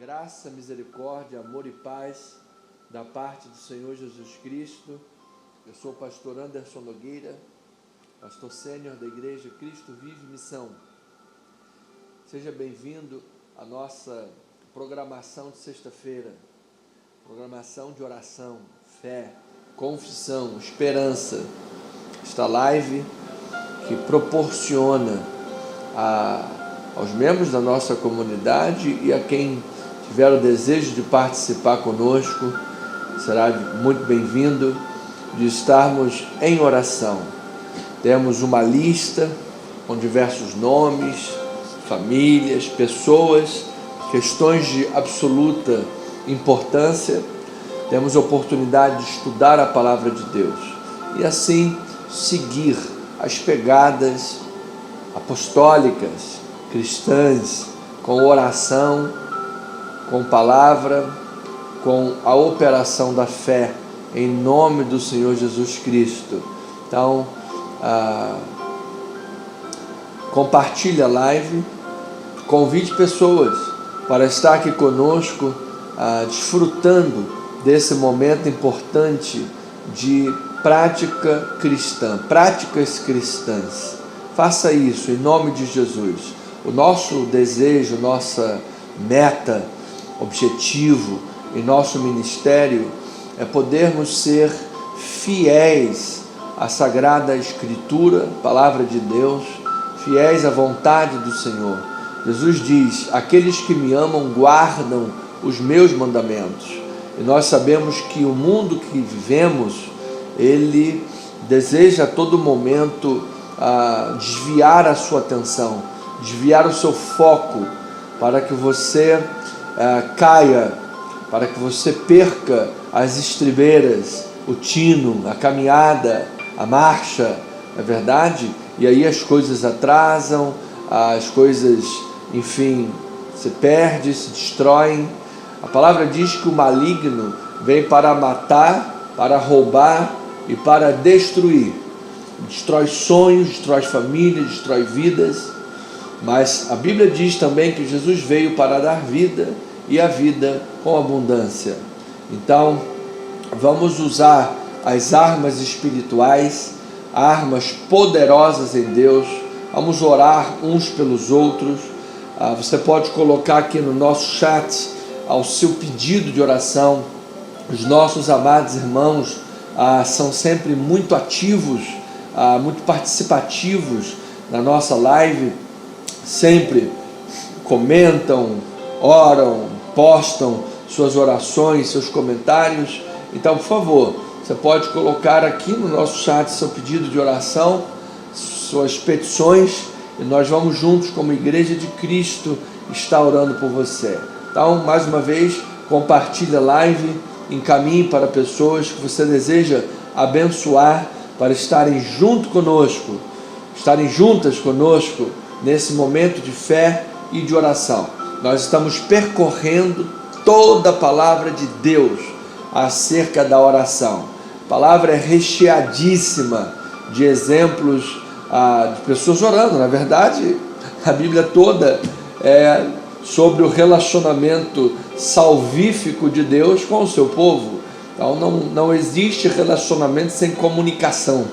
Graça, misericórdia, amor e paz da parte do Senhor Jesus Cristo. Eu sou o pastor Anderson Nogueira, pastor sênior da Igreja Cristo Vive Missão. Seja bem-vindo à nossa programação de sexta-feira, programação de oração, fé, confissão, esperança. Esta live que proporciona aos membros da nossa comunidade e a quem tiver o desejo de participar conosco, será muito bem-vindo de estarmos em oração. Temos uma lista com diversos nomes, famílias, pessoas, questões de absoluta importância. Temos a oportunidade de estudar a palavra de Deus e assim seguir as pegadas apostólicas, cristãs, com oração, com palavra, com a operação da fé, em nome do Senhor Jesus Cristo. Então, compartilhe a live, convide pessoas para estar aqui conosco, desfrutando desse momento importante de prática cristã, práticas cristãs. Faça isso em nome de Jesus. O nosso desejo, nossa meta, objetivo em nosso ministério é podermos ser fiéis à Sagrada Escritura, Palavra de Deus, fiéis à vontade do Senhor. Jesus diz: aqueles que me amam guardam os meus mandamentos. E nós sabemos que o mundo que vivemos, ele deseja a todo momento desviar a sua atenção, desviar o seu foco, para que você caia, para que você perca as estribeiras, o tino, a caminhada, a marcha, não é verdade? E aí as coisas atrasam, as coisas, enfim, se perdem, se destroem. A palavra diz que o maligno vem para matar, para roubar e para destruir. Destrói sonhos, destrói famílias, destrói vidas. Mas a Bíblia diz também que Jesus veio para dar vida e a vida com abundância. Então, vamos usar as armas espirituais, armas poderosas em Deus. Vamos orar uns pelos outros. Você pode colocar aqui no nosso chat o seu pedido de oração. Os nossos amados irmãos são sempre muito ativos, muito participativos na nossa live. Sempre comentam, oram, postam suas orações, seus comentários. Então, por favor, você pode colocar aqui no nosso chat seu pedido de oração, suas petições, e nós vamos juntos, como Igreja de Cristo, estar orando por você. Então, mais uma vez, compartilhe a live, encaminhe para pessoas que você deseja abençoar, para estarem junto conosco, estarem juntas conosco nesse momento de fé e de oração. Nós estamos percorrendo toda a palavra de Deus acerca da oração. A palavra é recheadíssima de exemplos de pessoas orando. Na verdade, a Bíblia toda é sobre o relacionamento salvífico de Deus com o seu povo. Então não existe relacionamento sem comunicação,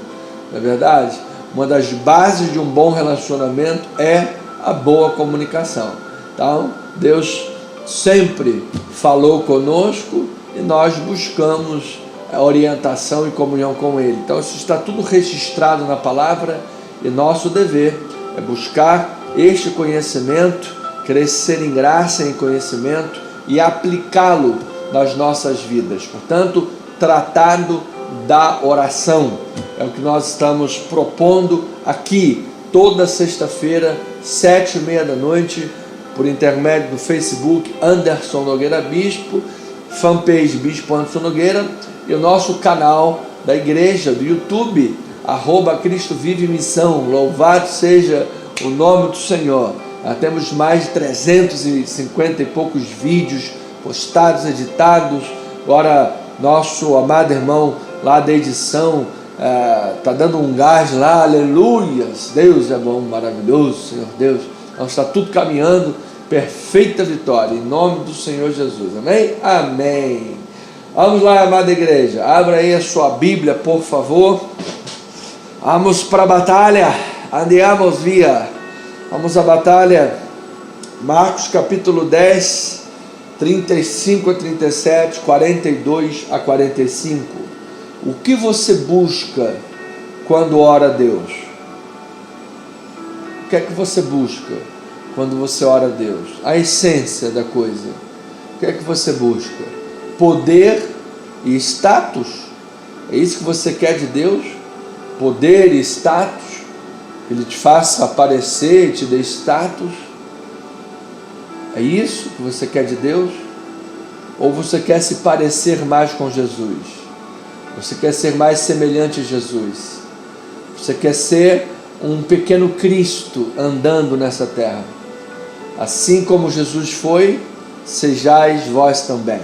não é verdade? Uma das bases de um bom relacionamento é a boa comunicação. Então, Deus sempre falou conosco e nós buscamos a orientação e comunhão com Ele. Então, isso está tudo registrado na palavra e nosso dever é buscar este conhecimento, crescer em graça e em conhecimento e aplicá-lo nas nossas vidas. Portanto, tratado da oração é o que nós estamos propondo aqui toda sexta-feira, 7h30 da noite, por intermédio do Facebook Anderson Nogueira Bispo, fanpage Bispo Anderson Nogueira, e o nosso canal da igreja do YouTube, @Cristo Vive Missão. Louvado seja o nome do Senhor. Temos mais de 350 e poucos vídeos postados, editados. Agora nosso amado irmão lá da edição está dando um gás lá, aleluias, Deus é bom, maravilhoso, Senhor Deus. Então está tudo caminhando perfeita vitória, em nome do Senhor Jesus. Amém? Amém. Vamos lá, amada igreja, abra aí a sua Bíblia, por favor. Vamos para a batalha. Andiamo via. Vamos à batalha. Marcos capítulo 10, 35 a 37, 42 a 45. O que você busca quando ora a Deus? O que é que você busca quando você ora a Deus? A essência da coisa. O que é que você busca? Poder e status? É isso que você quer de Deus? Poder e status? Ele te faça aparecer, te dê status? É isso que você quer de Deus? Ou você quer se parecer mais com Jesus? Você quer ser mais semelhante a Jesus? Você quer ser um pequeno Cristo andando nessa terra? Assim como Jesus foi, sejais vós também.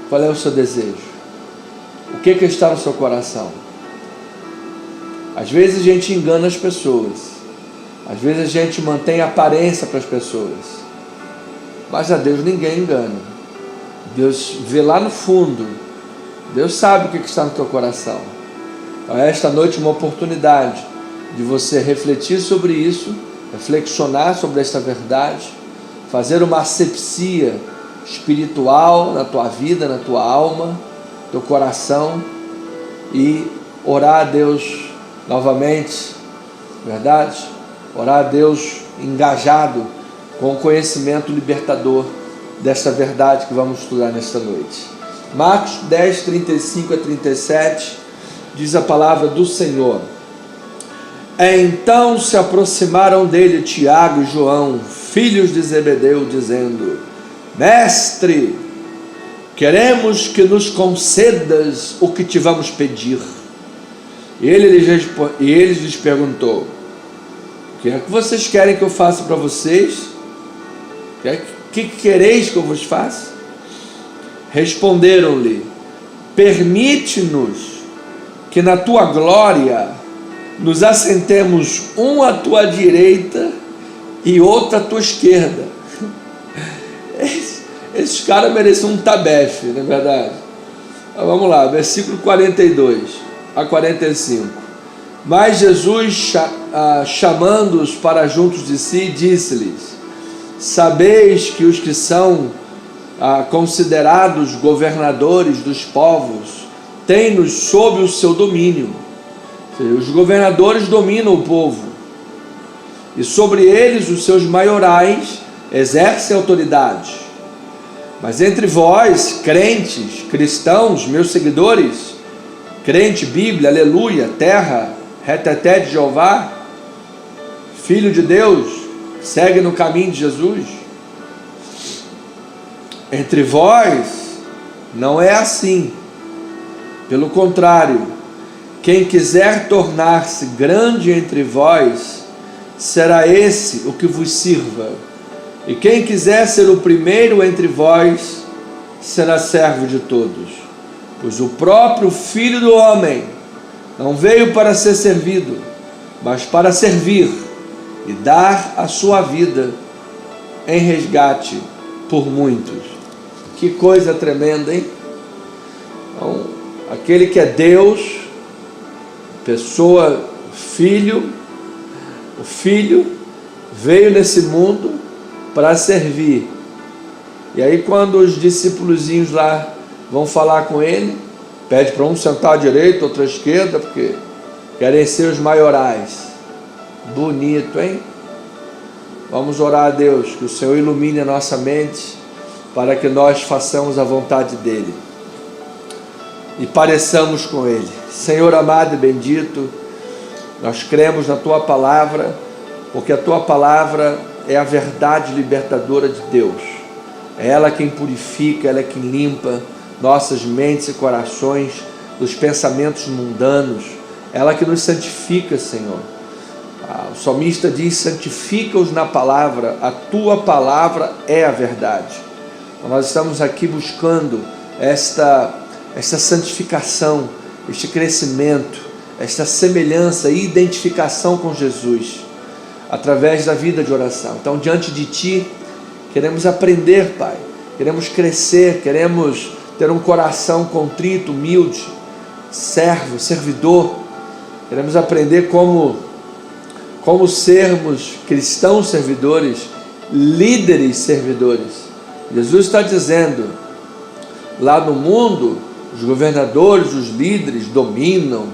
Qual é o seu desejo? O que está no seu coração? Às vezes a gente engana as pessoas. Às vezes a gente mantém aparência para as pessoas. Mas a Deus ninguém engana. Deus vê lá no fundo. Deus sabe o que está no teu coração. Então esta noite é uma oportunidade de você refletir sobre isso, reflexionar sobre esta verdade, fazer uma asepsia espiritual na tua vida, na tua alma, teu coração, e orar a Deus novamente, verdade? Orar a Deus engajado com o conhecimento libertador dessa verdade que vamos estudar nesta noite. Marcos 10, 35 a 37, diz a palavra do Senhor. Então se aproximaram dele Tiago e João, filhos de Zebedeu, dizendo: Mestre, queremos que nos concedas o que te vamos pedir. E ele lhes perguntou: o que é que vocês querem que eu faça para vocês? O que quereis que eu vos faça? Responderam-lhe: permite-nos que na tua glória nos assentemos um à tua direita e outro à tua esquerda. Esses caras merecem um tabefe, não é verdade? Então, vamos lá, versículo 42 a 45. Mas Jesus, chamando-os para juntos de si, disse-lhes: sabeis que os que são considerados governadores dos povos têm-nos sob o seu domínio. Ou seja, os governadores dominam o povo, e sobre eles os seus maiorais exercem autoridade. Mas entre vós, crentes, cristãos, meus seguidores, crente, Bíblia, aleluia, terra, reteté de Jeová, filho de Deus, segue no caminho de Jesus, entre vós não é assim. Pelo contrário, quem quiser tornar-se grande entre vós, será esse o que vos sirva. E quem quiser ser o primeiro entre vós, será servo de todos. Pois o próprio Filho do Homem não veio para ser servido, mas para servir e dar a sua vida em resgate por muitos. Que coisa tremenda, hein? Então, aquele que é Deus, pessoa, Filho, o Filho veio nesse mundo para servir. E aí quando os discípulozinhos lá vão falar com ele, pede para um sentar à direita, outro à esquerda, porque querem ser os maiorais. Bonito, hein? Vamos orar a Deus, que o Senhor ilumine a nossa mente, para que nós façamos a vontade dEle e pareçamos com Ele. Senhor amado e bendito, nós cremos na Tua Palavra, porque a Tua Palavra é a verdade libertadora de Deus. É ela quem purifica, ela é quem limpa nossas mentes e corações dos pensamentos mundanos. Ela que nos santifica, Senhor. O salmista diz: santifica-os na palavra, a Tua Palavra é a verdade. Então, nós estamos aqui buscando esta santificação, este crescimento, esta semelhança e identificação com Jesus, através da vida de oração. Então, diante de Ti, Queremos aprender, Pai. Queremos crescer, queremos ter um coração contrito, humilde, servo, servidor. Queremos aprender como sermos cristãos servidores, líderes servidores. Jesus está dizendo, lá no mundo, os governadores, os líderes dominam,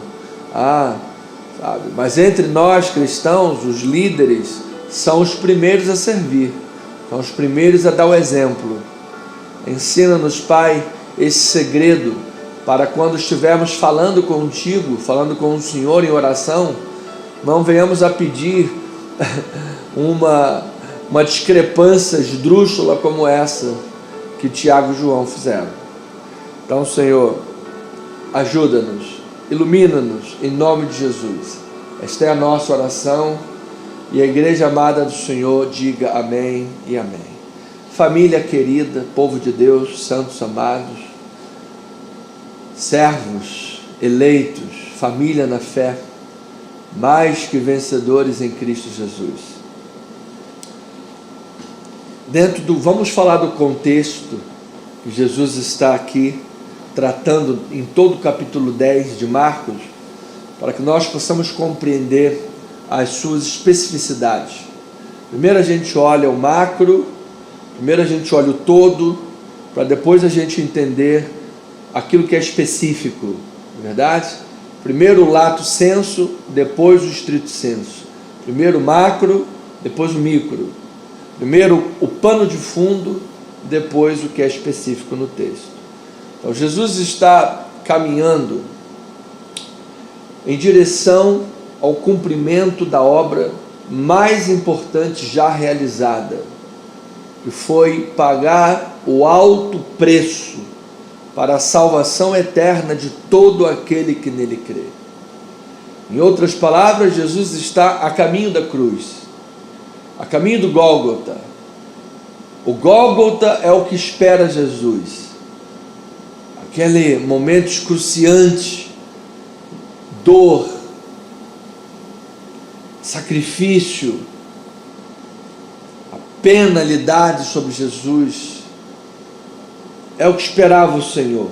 sabe? Mas entre nós cristãos, os líderes são os primeiros a servir, são os primeiros a dar o exemplo. Ensina-nos, Pai, esse segredo, para quando estivermos falando contigo, falando com o Senhor em oração, não venhamos a pedir uma discrepância esdrúxula como essa que Tiago e João fizeram. Então, Senhor, ajuda-nos, ilumina-nos, em nome de Jesus. Esta é a nossa oração, e a igreja amada do Senhor diga amém e amém. Família querida, povo de Deus, santos amados, servos eleitos, família na fé, mais que vencedores em Cristo Jesus. Vamos falar do contexto que Jesus está aqui tratando em todo o capítulo 10 de Marcos, para que nós possamos compreender as suas especificidades. Primeiro a gente olha o macro, primeiro a gente olha o todo, para depois a gente entender aquilo que é específico, não é verdade? Primeiro o lato sensu, depois o estrito sensu. Primeiro o macro, depois o micro. Primeiro o pano de fundo, depois o que é específico no texto. Então Jesus está caminhando em direção ao cumprimento da obra mais importante já realizada, que foi pagar o alto preço para a salvação eterna de todo aquele que nele crê. Em outras palavras, Jesus está a caminho da cruz, a caminho do Gólgota. O Gólgota é o que espera Jesus, aquele momento excruciante, dor, sacrifício, a penalidade sobre Jesus, é o que esperava o Senhor.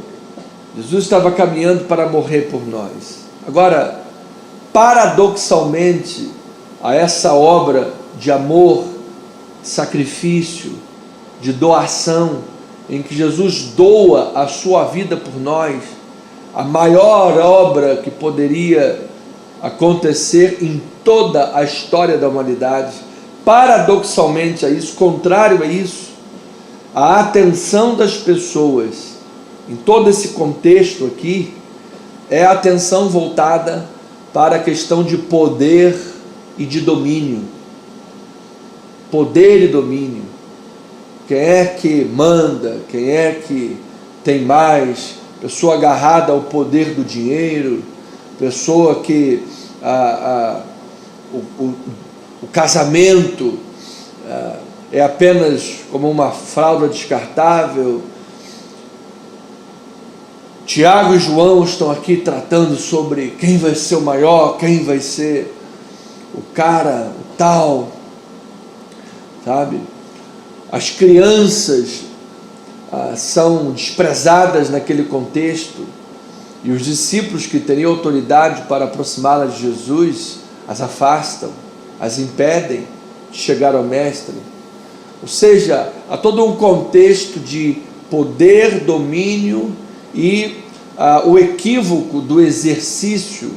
Jesus estava caminhando para morrer por nós. Agora, paradoxalmente, a essa obra de amor, sacrifício, de doação, em que Jesus doa a sua vida por nós, a maior obra que poderia acontecer em toda a história da humanidade, paradoxalmente a isso, contrário a isso, a atenção das pessoas em todo esse contexto aqui é a atenção voltada para a questão de poder e de domínio. Poder e domínio. Quem é que manda? Quem é que tem mais? Pessoa agarrada ao poder do dinheiro, pessoa que o casamento é apenas como uma fralda descartável. Tiago e João estão aqui tratando sobre quem vai ser o maior, quem vai ser o cara, o tal, sabe? As crianças são desprezadas naquele contexto, e os discípulos que teriam autoridade para aproximá-las de Jesus as afastam, as impedem de chegar ao Mestre. Ou seja, há todo um contexto de poder, domínio e o equívoco do exercício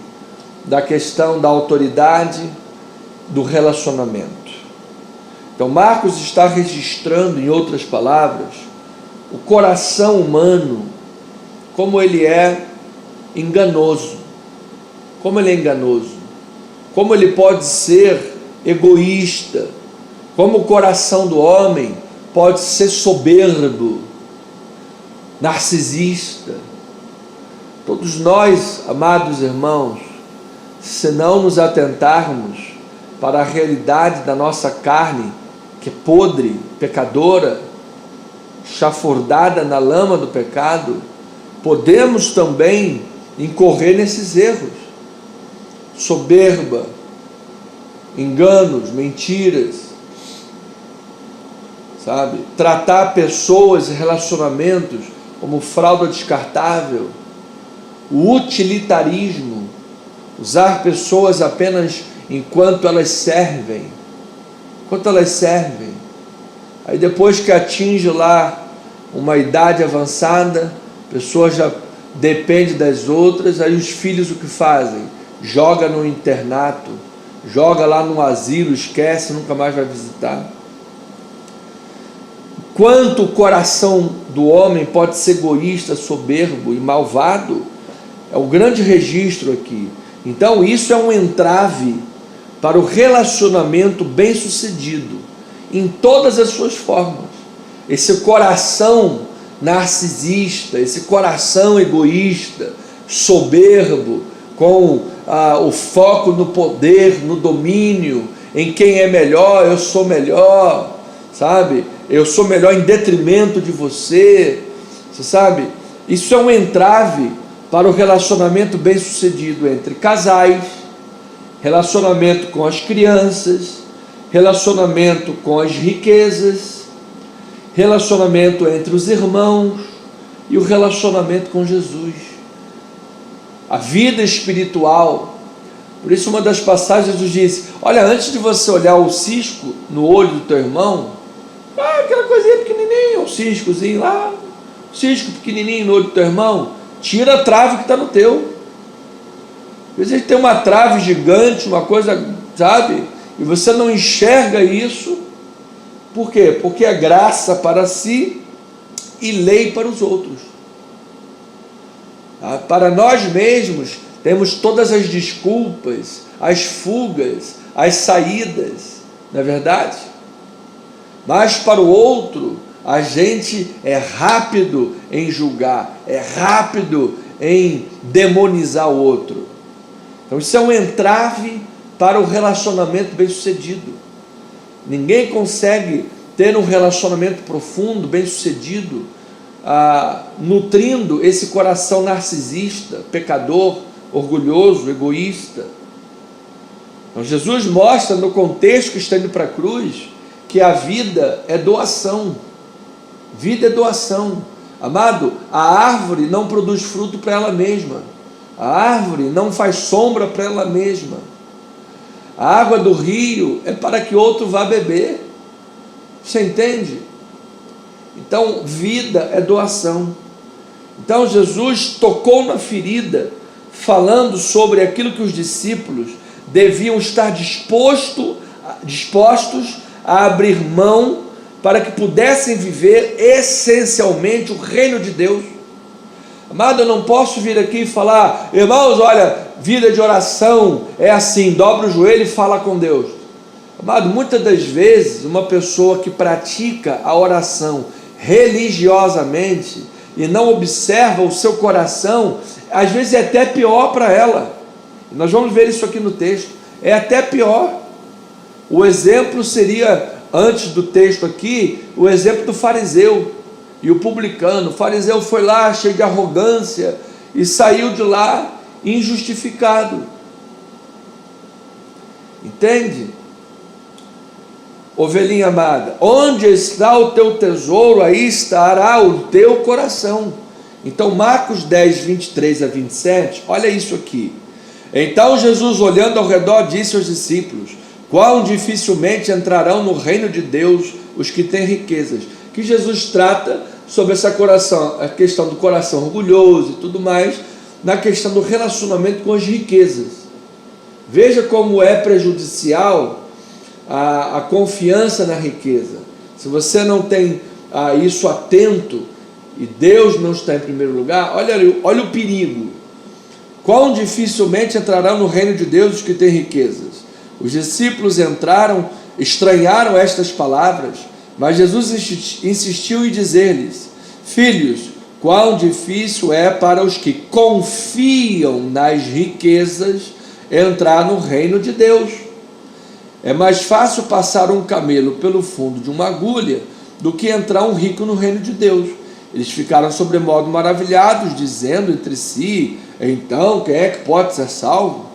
da questão da autoridade, do relacionamento. Então Marcos está registrando, em outras palavras, o coração humano, como ele é enganoso, como ele é enganoso, como ele pode ser egoísta, como o coração do homem pode ser soberbo, narcisista. Todos nós, amados irmãos, se não nos atentarmos para a realidade da nossa carne, que é podre, pecadora, chafurdada na lama do pecado, podemos também incorrer nesses erros. Soberba, enganos, mentiras, sabe? Tratar pessoas e relacionamentos como fralda descartável, o utilitarismo, usar pessoas apenas enquanto elas servem, aí depois que atinge lá uma idade avançada, a pessoa já depende das outras, aí os filhos o que fazem? Joga no internato, joga lá no asilo, esquece, nunca mais vai visitar. Quanto o coração do homem pode ser egoísta, soberbo e malvado, é o grande registro aqui. Então isso é um entrave para o relacionamento bem-sucedido, em todas as suas formas. Esse coração narcisista, esse coração egoísta, soberbo, com o foco no poder, no domínio, em quem é melhor, eu sou melhor, sabe? Eu sou melhor em detrimento de você, você sabe? Isso é um entrave para o relacionamento bem-sucedido entre casais, relacionamento com as crianças, relacionamento com as riquezas, relacionamento entre os irmãos e o relacionamento com Jesus. A vida espiritual. Por isso uma das passagens Jesus disse: olha, antes de você olhar o cisco no olho do teu irmão, aquela coisinha pequenininha, um ciscozinho lá, cisco pequenininho no olho do teu irmão, tira a trave que está no teu. Às vezes tem uma trave gigante, uma coisa, sabe, e você não enxerga isso. Por quê? Porque é graça para si e lei para os outros. Para nós mesmos temos todas as desculpas, as fugas, as saídas, não é verdade? Mas para o outro, a gente é rápido em julgar, é rápido em demonizar o outro. Então isso é um entrave para o relacionamento bem-sucedido. Ninguém consegue ter um relacionamento profundo, bem-sucedido, nutrindo esse coração narcisista, pecador, orgulhoso, egoísta. Então Jesus mostra no contexto que está indo para a cruz que a vida é doação. Vida é doação. Amado, a árvore não produz fruto para ela mesma. A árvore não faz sombra para ela mesma. A água do rio é para que outro vá beber. Você entende? Então, vida é doação. Então, Jesus tocou na ferida, falando sobre aquilo que os discípulos deviam estar dispostos a abrir mão para que pudessem viver essencialmente o reino de Deus. Amado, eu não posso vir aqui e falar: irmãos, olha, vida de oração é assim, dobra o joelho e fala com Deus. Amado, muitas das vezes uma pessoa que pratica a oração religiosamente e não observa o seu coração, às vezes é até pior para ela. Nós vamos ver isso aqui no texto, é até pior. O exemplo seria, antes do texto aqui, o exemplo do fariseu e o publicano. O fariseu foi lá cheio de arrogância e saiu de lá injustificado. Entende? Ovelhinha amada, onde está o teu tesouro, aí estará o teu coração. Então Marcos 10, 23 a 27, olha isso aqui. Então Jesus, olhando ao redor, disse aos discípulos: quão dificilmente entrarão no reino de Deus os que têm riquezas. Que Jesus trata sobre essa a questão do coração orgulhoso e tudo mais, na questão do relacionamento com as riquezas. Veja como é prejudicial a confiança na riqueza. Se você não tem isso atento e Deus não está em primeiro lugar, olha o perigo. Quão dificilmente entrarão no reino de Deus os que têm riquezas. Os discípulos estranharam estas palavras, mas Jesus insistiu em dizer-lhes: filhos, quão difícil é para os que confiam nas riquezas entrar no reino de Deus. É mais fácil passar um camelo pelo fundo de uma agulha do que entrar um rico no reino de Deus. Eles ficaram sobremodo maravilhados, dizendo entre si: então, quem é que pode ser salvo?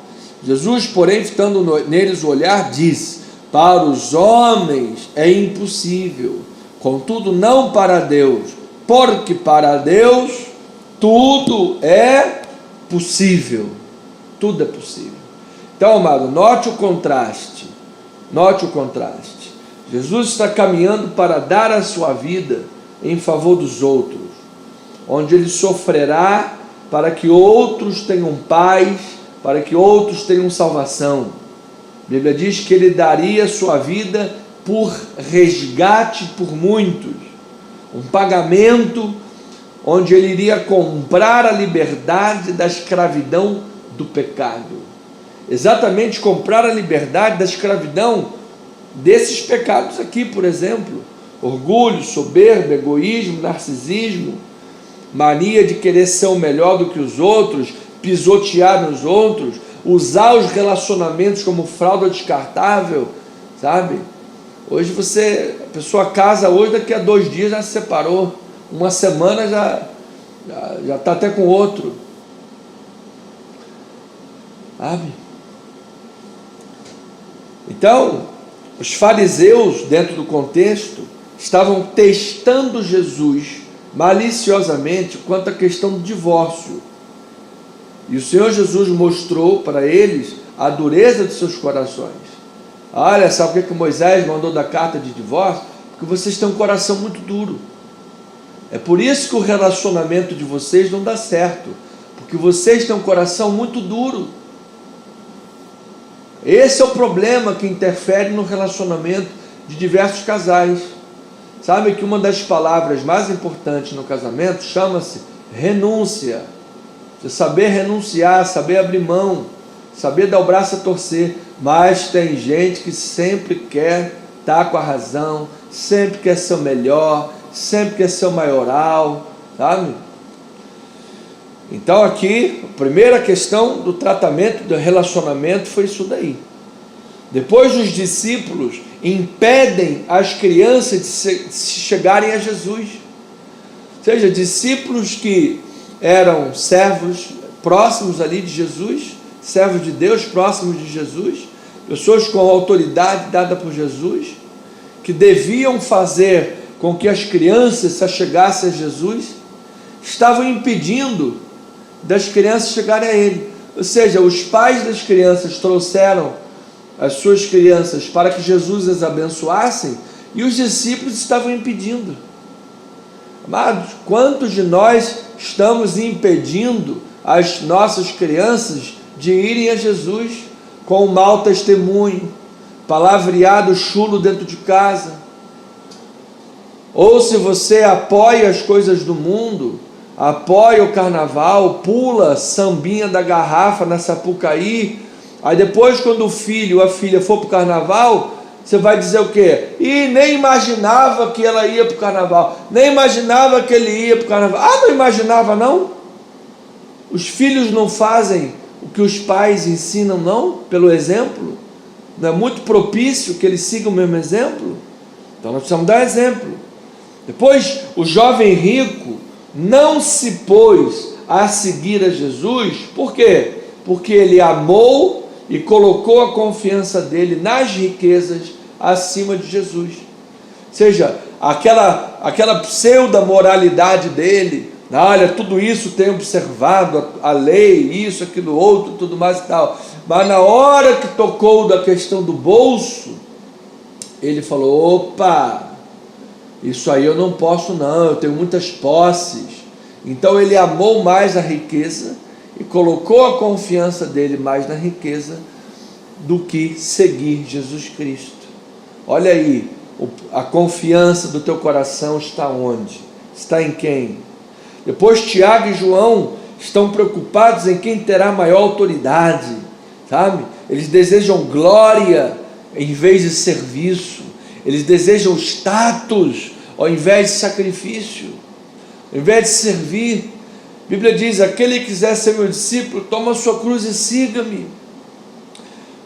Jesus, porém, fitando neles o olhar, disse: para os homens é impossível, contudo não para Deus, porque para Deus tudo é possível. Tudo é possível. Então, amado, note o contraste. Note o contraste. Jesus está caminhando para dar a sua vida em favor dos outros, onde ele sofrerá para que outros tenham paz, para que outros tenham salvação. A Bíblia diz que ele daria sua vida por resgate por muitos, um pagamento onde ele iria comprar a liberdade da escravidão do pecado. Exatamente, comprar a liberdade da escravidão desses pecados aqui, por exemplo: orgulho, soberba, egoísmo, narcisismo, mania de querer ser o melhor do que os outros, pisotear nos outros, usar os relacionamentos como fralda descartável, sabe? Hoje a pessoa casa hoje, daqui a 2 dias já se separou, uma semana já está até com outro, sabe? Então, os fariseus, dentro do contexto, estavam testando Jesus maliciosamente quanto à questão do divórcio. E o Senhor Jesus mostrou para eles a dureza de seus corações. Olha, sabe o que Moisés mandou da carta de divórcio? Porque vocês têm um coração muito duro. É por isso que o relacionamento de vocês não dá certo, porque vocês têm um coração muito duro. Esse é o problema que interfere no relacionamento de diversos casais. Sabe que uma das palavras mais importantes no casamento chama-se renúncia. Você saber renunciar, saber abrir mão, saber dar o braço a torcer. Mas tem gente que sempre quer estar com a razão, sempre quer ser o melhor, sempre quer ser o maioral, sabe? Então aqui, a primeira questão do tratamento do relacionamento foi isso daí. Depois os discípulos impedem as crianças de se chegarem a Jesus. Ou seja, discípulos que eram servos próximos ali de Jesus, servos de Deus próximos de Jesus, pessoas com autoridade dada por Jesus, que deviam fazer com que as crianças se achegassem a Jesus, estavam impedindo das crianças chegarem a Ele. Ou seja, os pais das crianças trouxeram as suas crianças para que Jesus as abençoassem, e os discípulos estavam impedindo. Amados, quantos de nós estamos impedindo as nossas crianças de irem a Jesus com um mau testemunho, palavreado chulo dentro de casa? Ou se você apoia as coisas do mundo, apoia o carnaval, pula sambinha da garrafa na Sapucaí, aí depois quando o filho ou a filha for para o carnaval, você vai dizer o quê? E nem imaginava que ela ia para o carnaval, nem imaginava que ele ia para o carnaval. Ah, não imaginava não? Os filhos não fazem o que os pais ensinam não? Pelo exemplo? Não é muito propício que eles sigam o mesmo exemplo? Então nós precisamos dar exemplo. Depois, o jovem rico não se pôs a seguir a Jesus. Por quê? Porque ele amou e colocou a confiança dele nas riquezas acima de Jesus. Ou seja, aquela pseudo-moralidade dele, olha, tudo isso tem observado, a lei, isso, aquilo, outro, tudo mais e tal. Mas na hora que tocou da questão do bolso, ele falou: opa, isso aí eu não posso não, eu tenho muitas posses. Então ele amou mais a riqueza e colocou a confiança dele mais na riqueza do que seguir Jesus Cristo. Olha aí, a confiança do teu coração está onde? Está em quem? Depois Tiago e João estão preocupados em quem terá maior autoridade, sabe? Eles desejam glória em vez de serviço, eles desejam status ao invés de sacrifício, ao invés de servir. A Bíblia diz: aquele que quiser ser meu discípulo, toma a sua cruz e siga-me.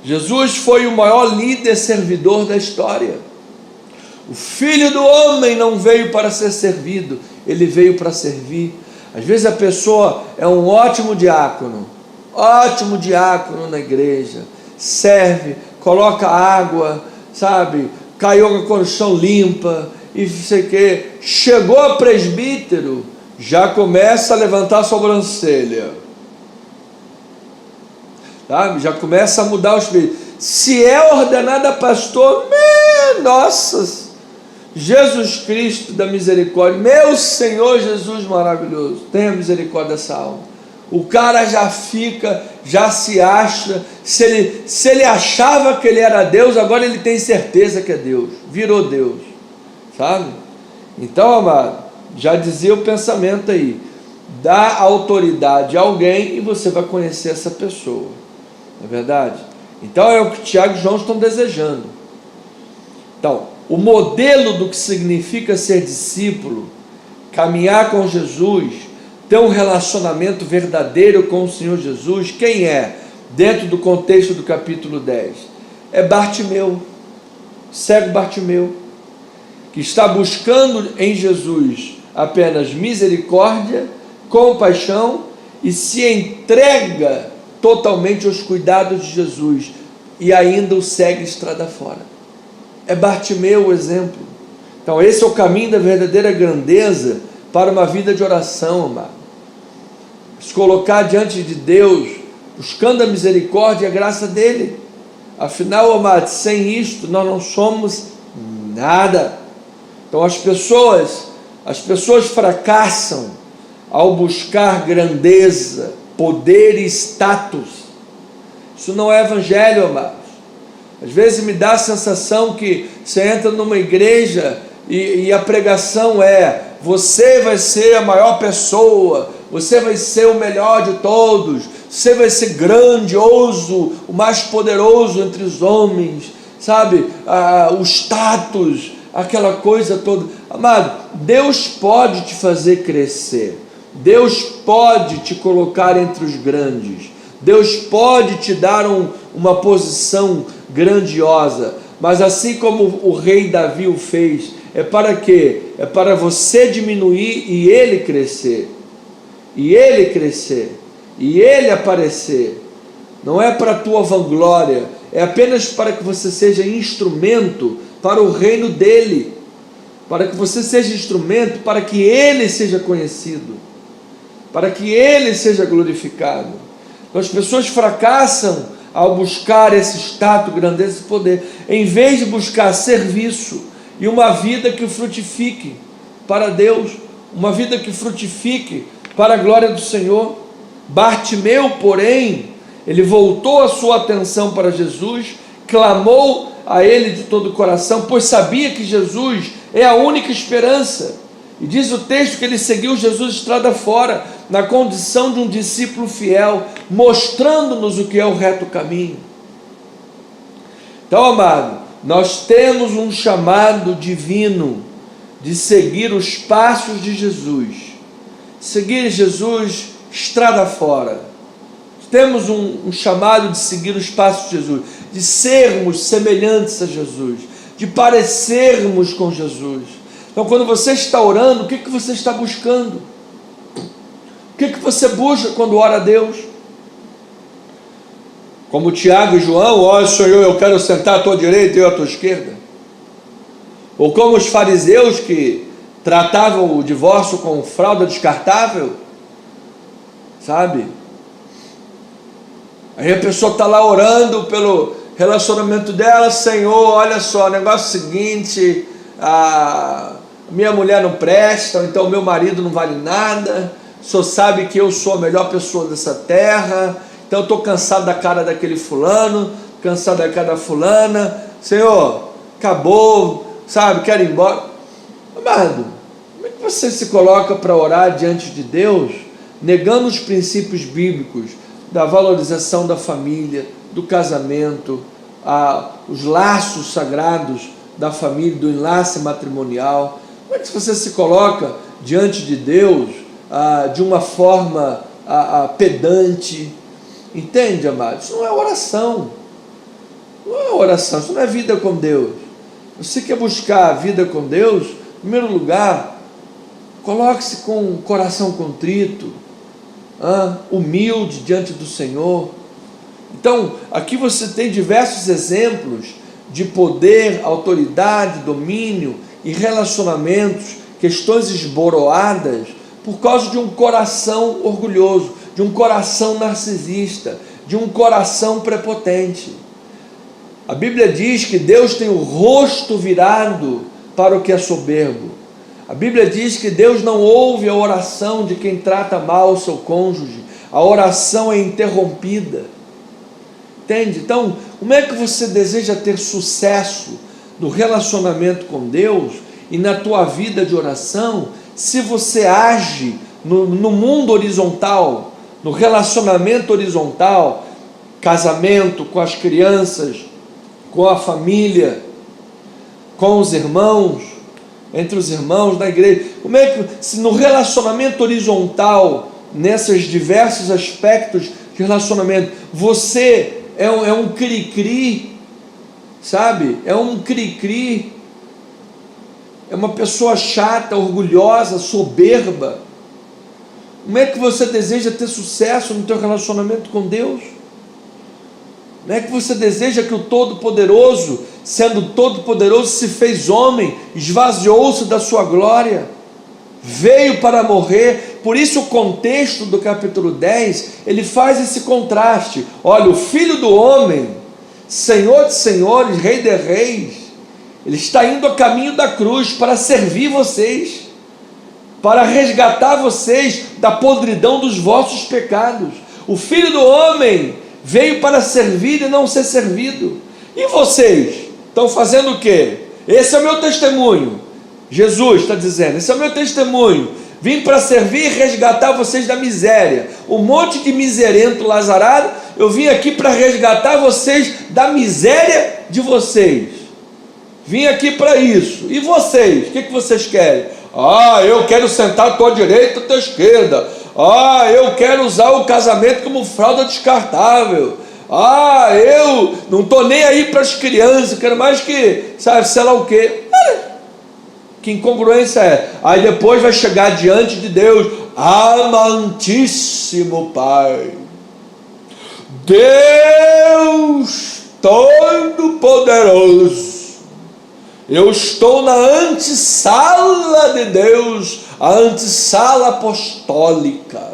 Jesus foi o maior líder servidor da história. O Filho do Homem não veio para ser servido, ele veio para servir. Às vezes a pessoa é um ótimo diácono na igreja, serve, coloca água, sabe, caiu com a chão limpa, e sei que, chegou a presbítero, já começa a levantar a sobrancelha, tá? Já começa a mudar o espírito. Se é ordenada pastor, nossa, Jesus Cristo da misericórdia, meu Senhor Jesus maravilhoso, tenha misericórdia dessa alma. O cara já fica, já se acha, se ele achava que ele era Deus, agora ele tem certeza que é Deus, virou Deus, sabe? Então, amado, já dizia o pensamento aí, dá autoridade a alguém e você vai conhecer essa pessoa, não é verdade? Então é o que Tiago e João estão desejando. Então, o modelo do que significa ser discípulo, caminhar com Jesus, ter um relacionamento verdadeiro com o Senhor Jesus, quem é? Dentro do contexto do capítulo 10, é Bartimeu, cego Bartimeu, que está buscando em Jesus apenas misericórdia, compaixão e se entrega totalmente aos cuidados de Jesus e ainda o segue estrada fora. É Bartimeu o exemplo. Então esse é o caminho da verdadeira grandeza para uma vida de oração, amado. Se colocar diante de Deus, buscando a misericórdia e a graça dele. Afinal, amado, sem isto nós não somos nada. Então as pessoas fracassam ao buscar grandeza, poder e status. Isso não é evangelho, amados. Às vezes me dá a sensação que você entra numa igreja e a pregação é: você vai ser a maior pessoa, você vai ser o melhor de todos, você vai ser grandioso, o mais poderoso entre os homens, sabe? O status, aquela coisa toda. Amado, Deus pode te fazer crescer, Deus pode te colocar entre os grandes, Deus pode te dar uma posição grandiosa, mas assim como o rei Davi o fez, é para quê? É para você diminuir e ele crescer, e ele crescer, e ele aparecer. Não é para a tua vanglória, é apenas para que você seja instrumento para o reino dele, para que você seja instrumento para que ele seja conhecido, para que ele seja glorificado. Então as pessoas fracassam ao buscar esse status, grandeza e poder, em vez de buscar serviço e uma vida que frutifique para Deus, uma vida que frutifique para a glória do Senhor. Bartimeu, porém, ele voltou a sua atenção para Jesus, clamou a ele de todo o coração, pois sabia que Jesus é a única esperança, e diz o texto que ele seguiu Jesus estrada fora, na condição de um discípulo fiel, mostrando-nos o que é o reto caminho. Então, amado, nós temos um chamado divino de seguir os passos de Jesus, seguir Jesus estrada fora. Temos um chamado de seguir os passos de Jesus, de sermos semelhantes a Jesus, de parecermos com Jesus. Então, quando você está orando, o que você está buscando? O que você busca quando ora a Deus? Como Tiago e João: ó Senhor, eu quero sentar à tua direita e eu à tua esquerda. Ou como os fariseus que tratavam o divórcio com fralda descartável, sabe? Aí a pessoa está lá orando pelo relacionamento dela: Senhor, olha só, o negócio é o seguinte, minha mulher não presta, ou então meu marido não vale nada, o Senhor sabe que eu sou a melhor pessoa dessa terra, então eu estou cansado da cara daquele fulano, cansado da cara da fulana, Senhor, acabou, sabe, quero ir embora. Amado, como é que você se coloca para orar diante de Deus, negando os princípios bíblicos da valorização da família, do casamento, os laços sagrados da família, do enlace matrimonial? Como é que você se coloca diante de Deus de uma forma pedante? Entende, amado? Isso não é oração, não é oração, isso não é vida com Deus. Você quer buscar a vida com Deus? Em primeiro lugar, coloque-se com o coração contrito, humilde diante do Senhor. Então, aqui você tem diversos exemplos de poder, autoridade, domínio em relacionamentos, questões esboroadas, por causa de um coração orgulhoso, de um coração narcisista, de um coração prepotente. A Bíblia diz que Deus tem o rosto virado para o que é soberbo. A Bíblia diz que Deus não ouve a oração de quem trata mal o seu cônjuge. A oração é interrompida. Entende? Então, como é que você deseja ter sucesso no relacionamento com Deus e na tua vida de oração, se você age no mundo horizontal, no relacionamento horizontal, casamento, com as crianças, com a família, com os irmãos, entre os irmãos da igreja? Como é que, se no relacionamento horizontal, nesses diversos aspectos de relacionamento, você é um cri-cri, sabe? É um cri-cri, é uma pessoa chata, orgulhosa, soberba. Como é que você deseja ter sucesso no teu relacionamento com Deus? Como é que você deseja que o Todo-Poderoso, sendo Todo-Poderoso, se fez homem, esvaziou-se da sua glória, veio para morrer? Por isso o contexto do capítulo 10, ele faz esse contraste. Olha, o Filho do Homem, Senhor de senhores, Rei de reis, ele está indo a caminho da cruz para servir vocês, para resgatar vocês da podridão dos vossos pecados. O Filho do Homem veio para servir e não ser servido. E vocês estão fazendo o quê? Esse é o meu testemunho. Jesus está dizendo, esse é o meu testemunho. Vim para servir e resgatar vocês da miséria. Um monte de miserento lazarado, eu vim aqui para resgatar vocês da miséria de vocês. Vim aqui para isso. E vocês? O que vocês querem? Eu quero sentar à tua direita, à tua esquerda. Eu quero usar o casamento como fralda descartável. Eu não estou nem aí para as crianças, quero mais que, sabe, sei lá o quê. Que incongruência é? Aí depois vai chegar diante de Deus, amantíssimo Pai, Deus Todo-Poderoso, eu estou na antessala de Deus, a antessala apostólica,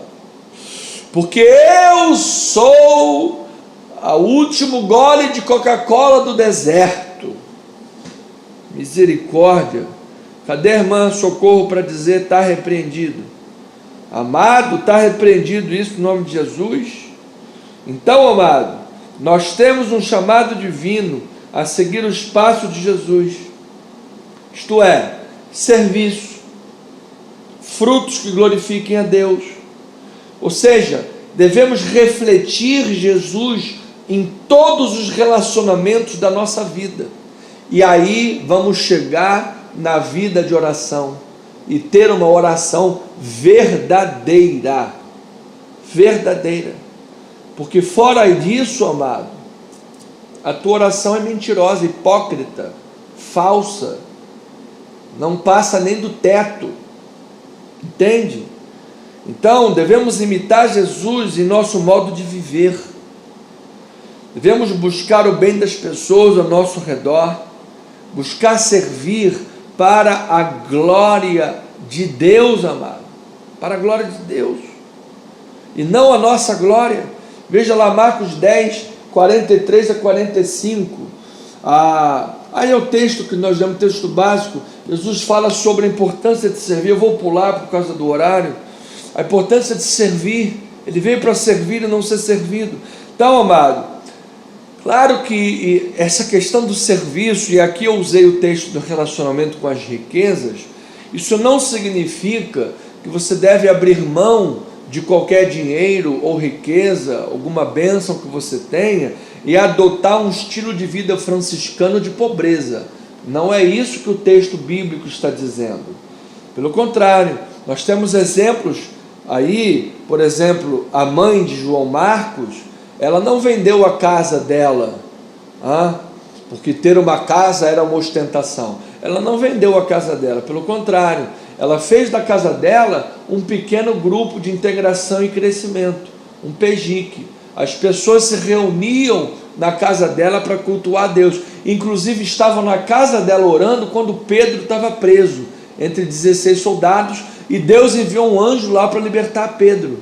porque eu sou o último gole de Coca-Cola do deserto. Misericórdia. Cadê a irmã Socorro para dizer está repreendido? Amado, está repreendido isso em nome de Jesus? Então, amado, nós temos um chamado divino a seguir os passos de Jesus, isto é, serviço, frutos que glorifiquem a Deus. Ou seja, devemos refletir Jesus em todos os relacionamentos da nossa vida, e aí vamos chegar na vida de oração e ter uma oração verdadeira, porque fora disso, amado, a tua oração é mentirosa, hipócrita, falsa, não passa nem do teto, entende? Então devemos imitar Jesus em nosso modo de viver, devemos buscar o bem das pessoas ao nosso redor, buscar servir para a glória de Deus, amado, para a glória de Deus, e não a nossa glória. Veja lá Marcos 10, 43 a 45, aí é o texto que nós damos, texto básico. Jesus fala sobre a importância de servir. Eu vou pular por causa do horário. A importância de servir, ele veio para servir e não ser servido. Então, amado, claro que essa questão do serviço, e aqui eu usei o texto do relacionamento com as riquezas, isso não significa que você deve abrir mão de qualquer dinheiro ou riqueza, alguma bênção que você tenha, e adotar um estilo de vida franciscano de pobreza. Não é isso que o texto bíblico está dizendo. Pelo contrário, nós temos exemplos aí, por exemplo, a mãe de João Marcos, ela não vendeu a casa dela, porque ter uma casa era uma ostentação. Ela não vendeu a casa dela, pelo contrário, ela fez da casa dela um pequeno grupo de integração e crescimento, um PEJIC. As pessoas se reuniam na casa dela para cultuar a Deus. Inclusive estavam na casa dela orando quando Pedro estava preso, entre 16 soldados, e Deus enviou um anjo lá para libertar Pedro.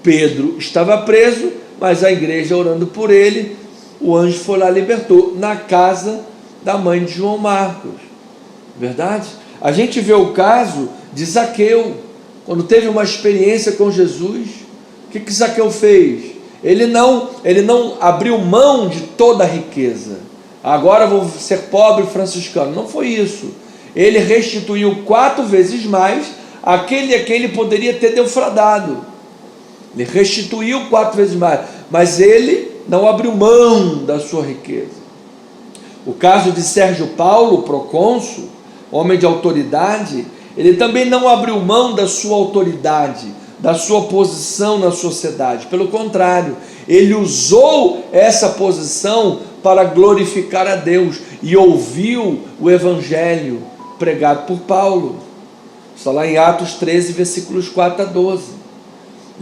Pedro estava preso, mas a igreja orando por ele, o anjo foi lá e libertou, na casa da mãe de João Marcos. Verdade? A gente vê o caso de Zaqueu, quando teve uma experiência com Jesus. O que Zaqueu fez? Ele não abriu mão de toda a riqueza. Agora vou ser pobre franciscano. Não foi isso. Ele restituiu 4 vezes mais aquele a quem ele poderia ter defraudado. Ele restituiu 4 vezes mais, mas ele não abriu mão da sua riqueza. O caso de Sérgio Paulo, procônsul, homem de autoridade, ele também não abriu mão da sua autoridade, da sua posição na sociedade. Pelo contrário, ele usou essa posição para glorificar a Deus e ouviu o evangelho pregado por Paulo. Está lá em Atos 13, versículos 4 a 12.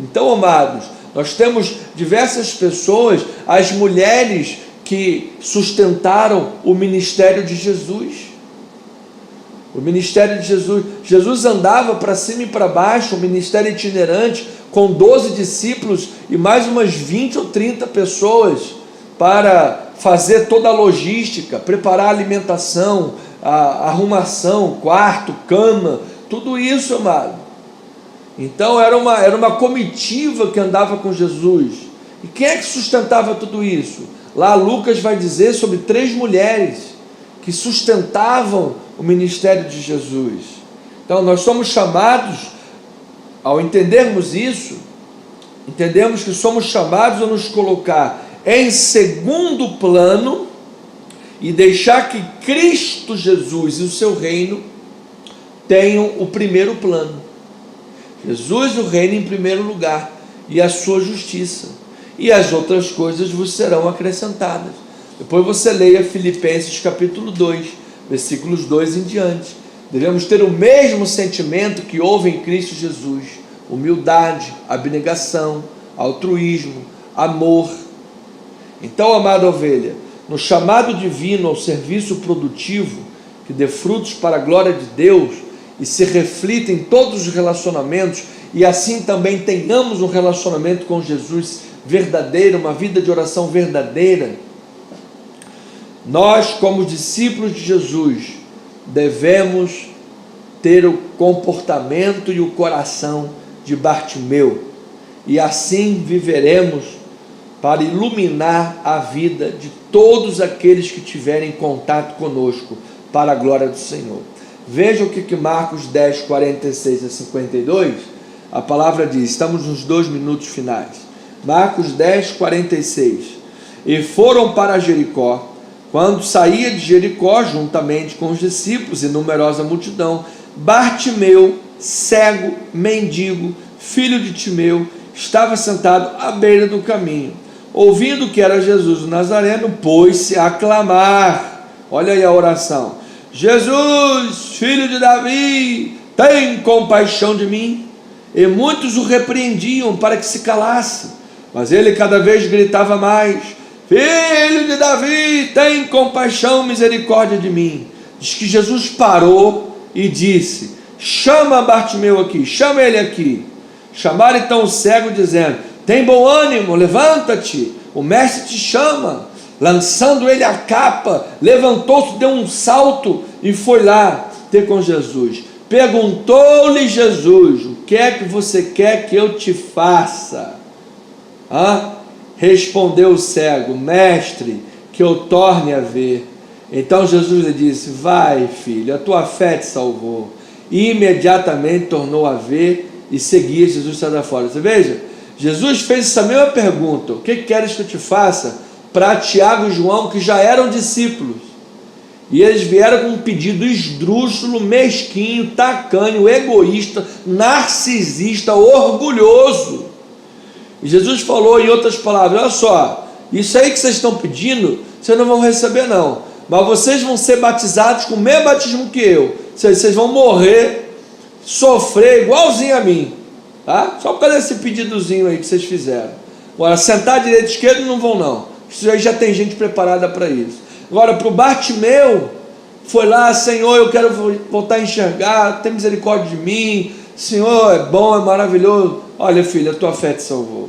Então, amados, nós temos diversas pessoas, as mulheres que sustentaram o ministério de Jesus. O ministério de Jesus, Jesus andava para cima e para baixo, um ministério itinerante, com 12 discípulos e mais umas 20 ou 30 pessoas, para fazer toda a logística, preparar a alimentação, a arrumação, quarto, cama, tudo isso, amado. Então era uma comitiva que andava com Jesus. E quem é que sustentava tudo isso? Lá Lucas vai dizer sobre 3 mulheres que sustentavam o ministério de Jesus. Então nós somos chamados, ao entendermos isso, entendemos que somos chamados a nos colocar em segundo plano e deixar que Cristo Jesus e o seu reino tenham o primeiro plano. Jesus e o reino em primeiro lugar, e a sua justiça, e as outras coisas vos serão acrescentadas. Depois você leia Filipenses capítulo 2, versículos 2 em diante. Devemos ter o mesmo sentimento que houve em Cristo Jesus: humildade, abnegação, altruísmo, amor. Então, amada ovelha, no chamado divino ao serviço produtivo, que dê frutos para a glória de Deus e se reflita em todos os relacionamentos, e assim também tenhamos um relacionamento com Jesus verdadeiro, uma vida de oração verdadeira, nós, como discípulos de Jesus, devemos ter o comportamento e o coração de Bartimeu, e assim viveremos para iluminar a vida de todos aqueles que tiverem contato conosco, para a glória do Senhor. Veja o que Marcos 10, 46 a 52, a palavra diz, estamos nos 2 minutos finais. Marcos 10, 46. E foram para Jericó. Quando saía de Jericó, juntamente com os discípulos e numerosa multidão, Bartimeu, cego, mendigo, filho de Timeu, estava sentado à beira do caminho. Ouvindo que era Jesus o Nazareno, pôs-se a clamar. Olha aí a oração: Jesus, filho de Davi, tem compaixão de mim. E muitos o repreendiam para que se calasse, mas ele cada vez gritava mais: Filho de Davi, tem compaixão, misericórdia de mim. Diz que Jesus parou e disse: chama Bartimeu aqui, chama ele aqui. Chamaram então o cego, dizendo: tem bom ânimo, levanta-te, o mestre te chama. Lançando ele a capa, levantou-se, deu um salto e foi lá ter com Jesus. Perguntou-lhe Jesus: o que é que você quer que eu te faça? Respondeu o cego: mestre, que eu torne a ver. Então Jesus lhe disse: vai, filho, a tua fé te salvou. E imediatamente tornou a ver e seguia Jesus da fora. Você veja, Jesus fez essa mesma pergunta: o que queres que eu te faça? Para Tiago e João, que já eram discípulos, e eles vieram com um pedido esdrúxulo, mesquinho, tacanho, egoísta, narcisista, orgulhoso. E Jesus falou em outras palavras: olha só, isso aí que vocês estão pedindo, vocês não vão receber não, mas vocês vão ser batizados com o mesmo batismo que eu, vocês vão morrer, sofrer igualzinho a mim, tá? Só por causa desse pedidozinho aí que vocês fizeram. Agora, sentar à direita e à esquerda não vão não, Isso aí já tem gente preparada para isso. Agora, para o Bartimeu, foi lá: Senhor, eu quero voltar a enxergar, tem misericórdia de mim, Senhor, é bom, é maravilhoso. Olha, filho, a tua fé te salvou.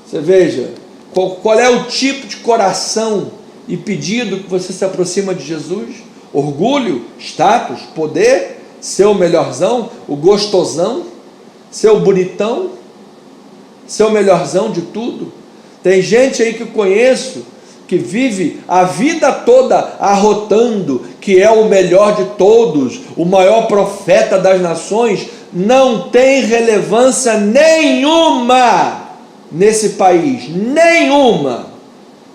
Você veja, qual é o tipo de coração e pedido que você se aproxima de Jesus? Orgulho, status, poder, ser o melhorzão, o gostosão, ser o bonitão, ser o melhorzão de tudo. Tem gente aí que eu conheço que vive a vida toda arrotando que é o melhor de todos, o maior profeta das nações. Não tem relevância nenhuma nesse país, nenhuma.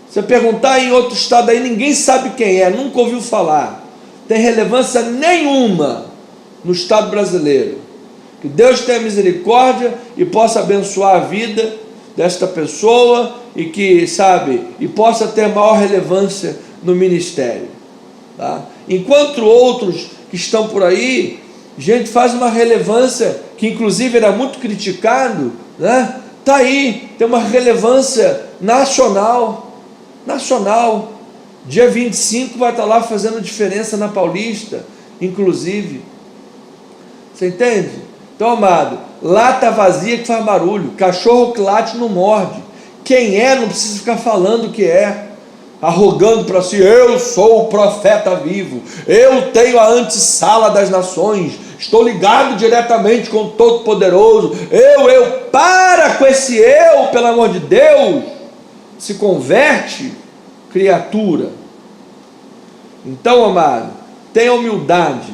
Você perguntar em outro estado aí, ninguém sabe quem é, nunca ouviu falar. Tem relevância nenhuma no estado brasileiro. Que Deus tenha misericórdia e possa abençoar a vida desta pessoa e que, sabe, e possa ter maior relevância no ministério, tá? Enquanto outros que estão por aí, gente, faz uma relevância que inclusive era muito criticado, né? Tá aí, tem uma relevância nacional. Dia 25 vai estar lá fazendo diferença na Paulista, inclusive. Você entende? Então, amado, lata vazia que faz barulho, cachorro que late não morde. Quem é não precisa ficar falando o que é, arrogando para si: eu sou o profeta vivo, eu tenho a antessala das nações, estou ligado diretamente com o Todo-Poderoso. Para com esse eu, pelo amor de Deus. Se converte, criatura. Então, amado, tenha humildade,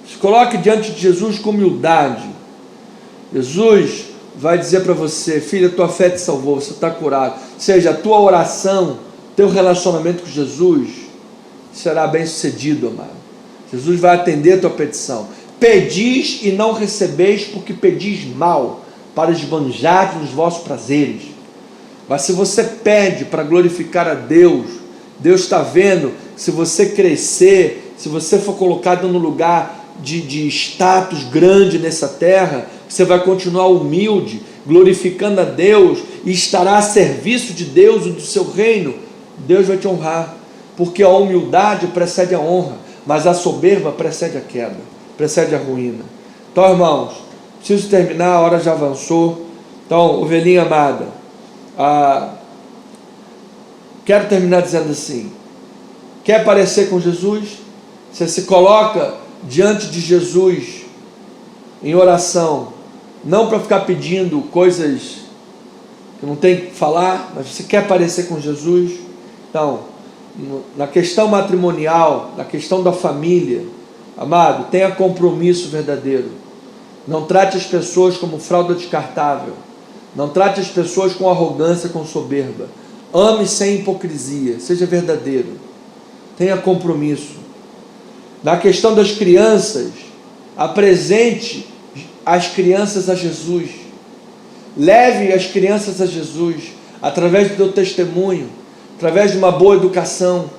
se coloque diante de Jesus com humildade. Jesus vai dizer para você: filha, tua fé te salvou, você está curado. Ou seja, a tua oração, teu relacionamento com Jesus será bem sucedido, amado. Jesus vai atender a tua petição. Pedis e não recebeis, porque pedis mal, para esbanjar nos vossos prazeres. Mas se você pede para glorificar a Deus, Deus está vendo que se você crescer, se você for colocado no lugar de status grande nessa terra, você vai continuar humilde, glorificando a Deus, e estará a serviço de Deus e do seu reino. Deus vai te honrar, porque a humildade precede a honra, mas a soberba precede a queda, precede a ruína. Então, irmãos, preciso terminar, a hora já avançou. Então, ovelhinha amada, quero terminar dizendo assim: quer parecer com Jesus? Você se coloca diante de Jesus em oração, não para ficar pedindo coisas que não tem que falar, mas você quer parecer com Jesus. Então, na questão matrimonial, na questão da família, amado, tenha compromisso verdadeiro. Não trate as pessoas como fralda descartável. Não trate as pessoas com arrogância, com soberba. Ame sem hipocrisia, seja verdadeiro, tenha compromisso. Na questão das crianças, apresente as crianças a Jesus, leve as crianças a Jesus, através do teu testemunho, através de uma boa educação.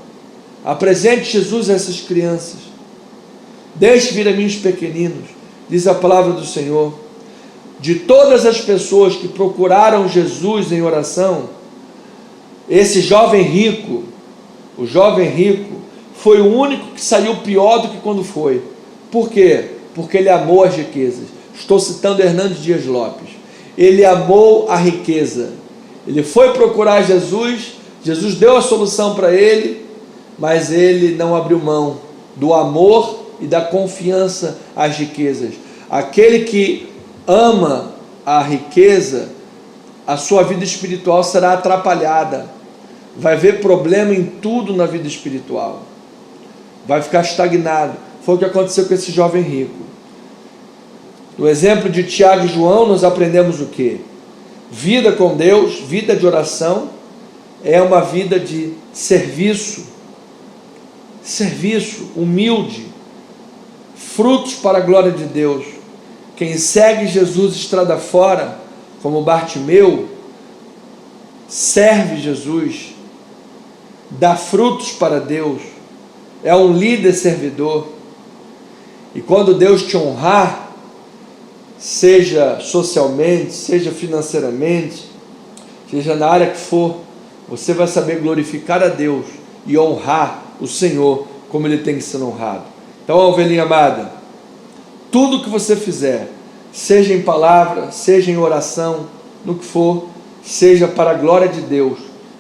Apresente Jesus a essas crianças. Deixe vir a mim os pequeninos, diz a palavra do Senhor. De todas as pessoas que procuraram Jesus em oração, esse jovem rico, o jovem rico, foi o único que saiu pior do que quando foi. Por quê? Porque ele amou as riquezas. Estou citando Hernandes Dias Lopes. Ele amou a riqueza. Ele foi procurar Jesus, Jesus deu a solução para ele, mas ele não abriu mão do amor e da confiança às riquezas. Aquele que ama a riqueza, a sua vida espiritual será atrapalhada, vai ver problema em tudo na vida espiritual, vai ficar estagnado. Foi o que aconteceu com esse jovem rico. No exemplo de Tiago e João, nós aprendemos o quê? Vida com Deus, vida de oração, é uma vida de serviço, humilde, frutos para a glória de Deus. Quem segue Jesus estrada fora, como Bartimeu, serve Jesus, dá frutos para Deus, é um líder servidor. E quando Deus te honrar, seja socialmente, seja financeiramente, seja na área que for, você vai saber glorificar a Deus e honrar o Senhor como Ele tem que ser honrado. Então, ovelhinha amada, tudo que você fizer, seja em palavra, seja em oração, no que for, seja para a glória de Deus,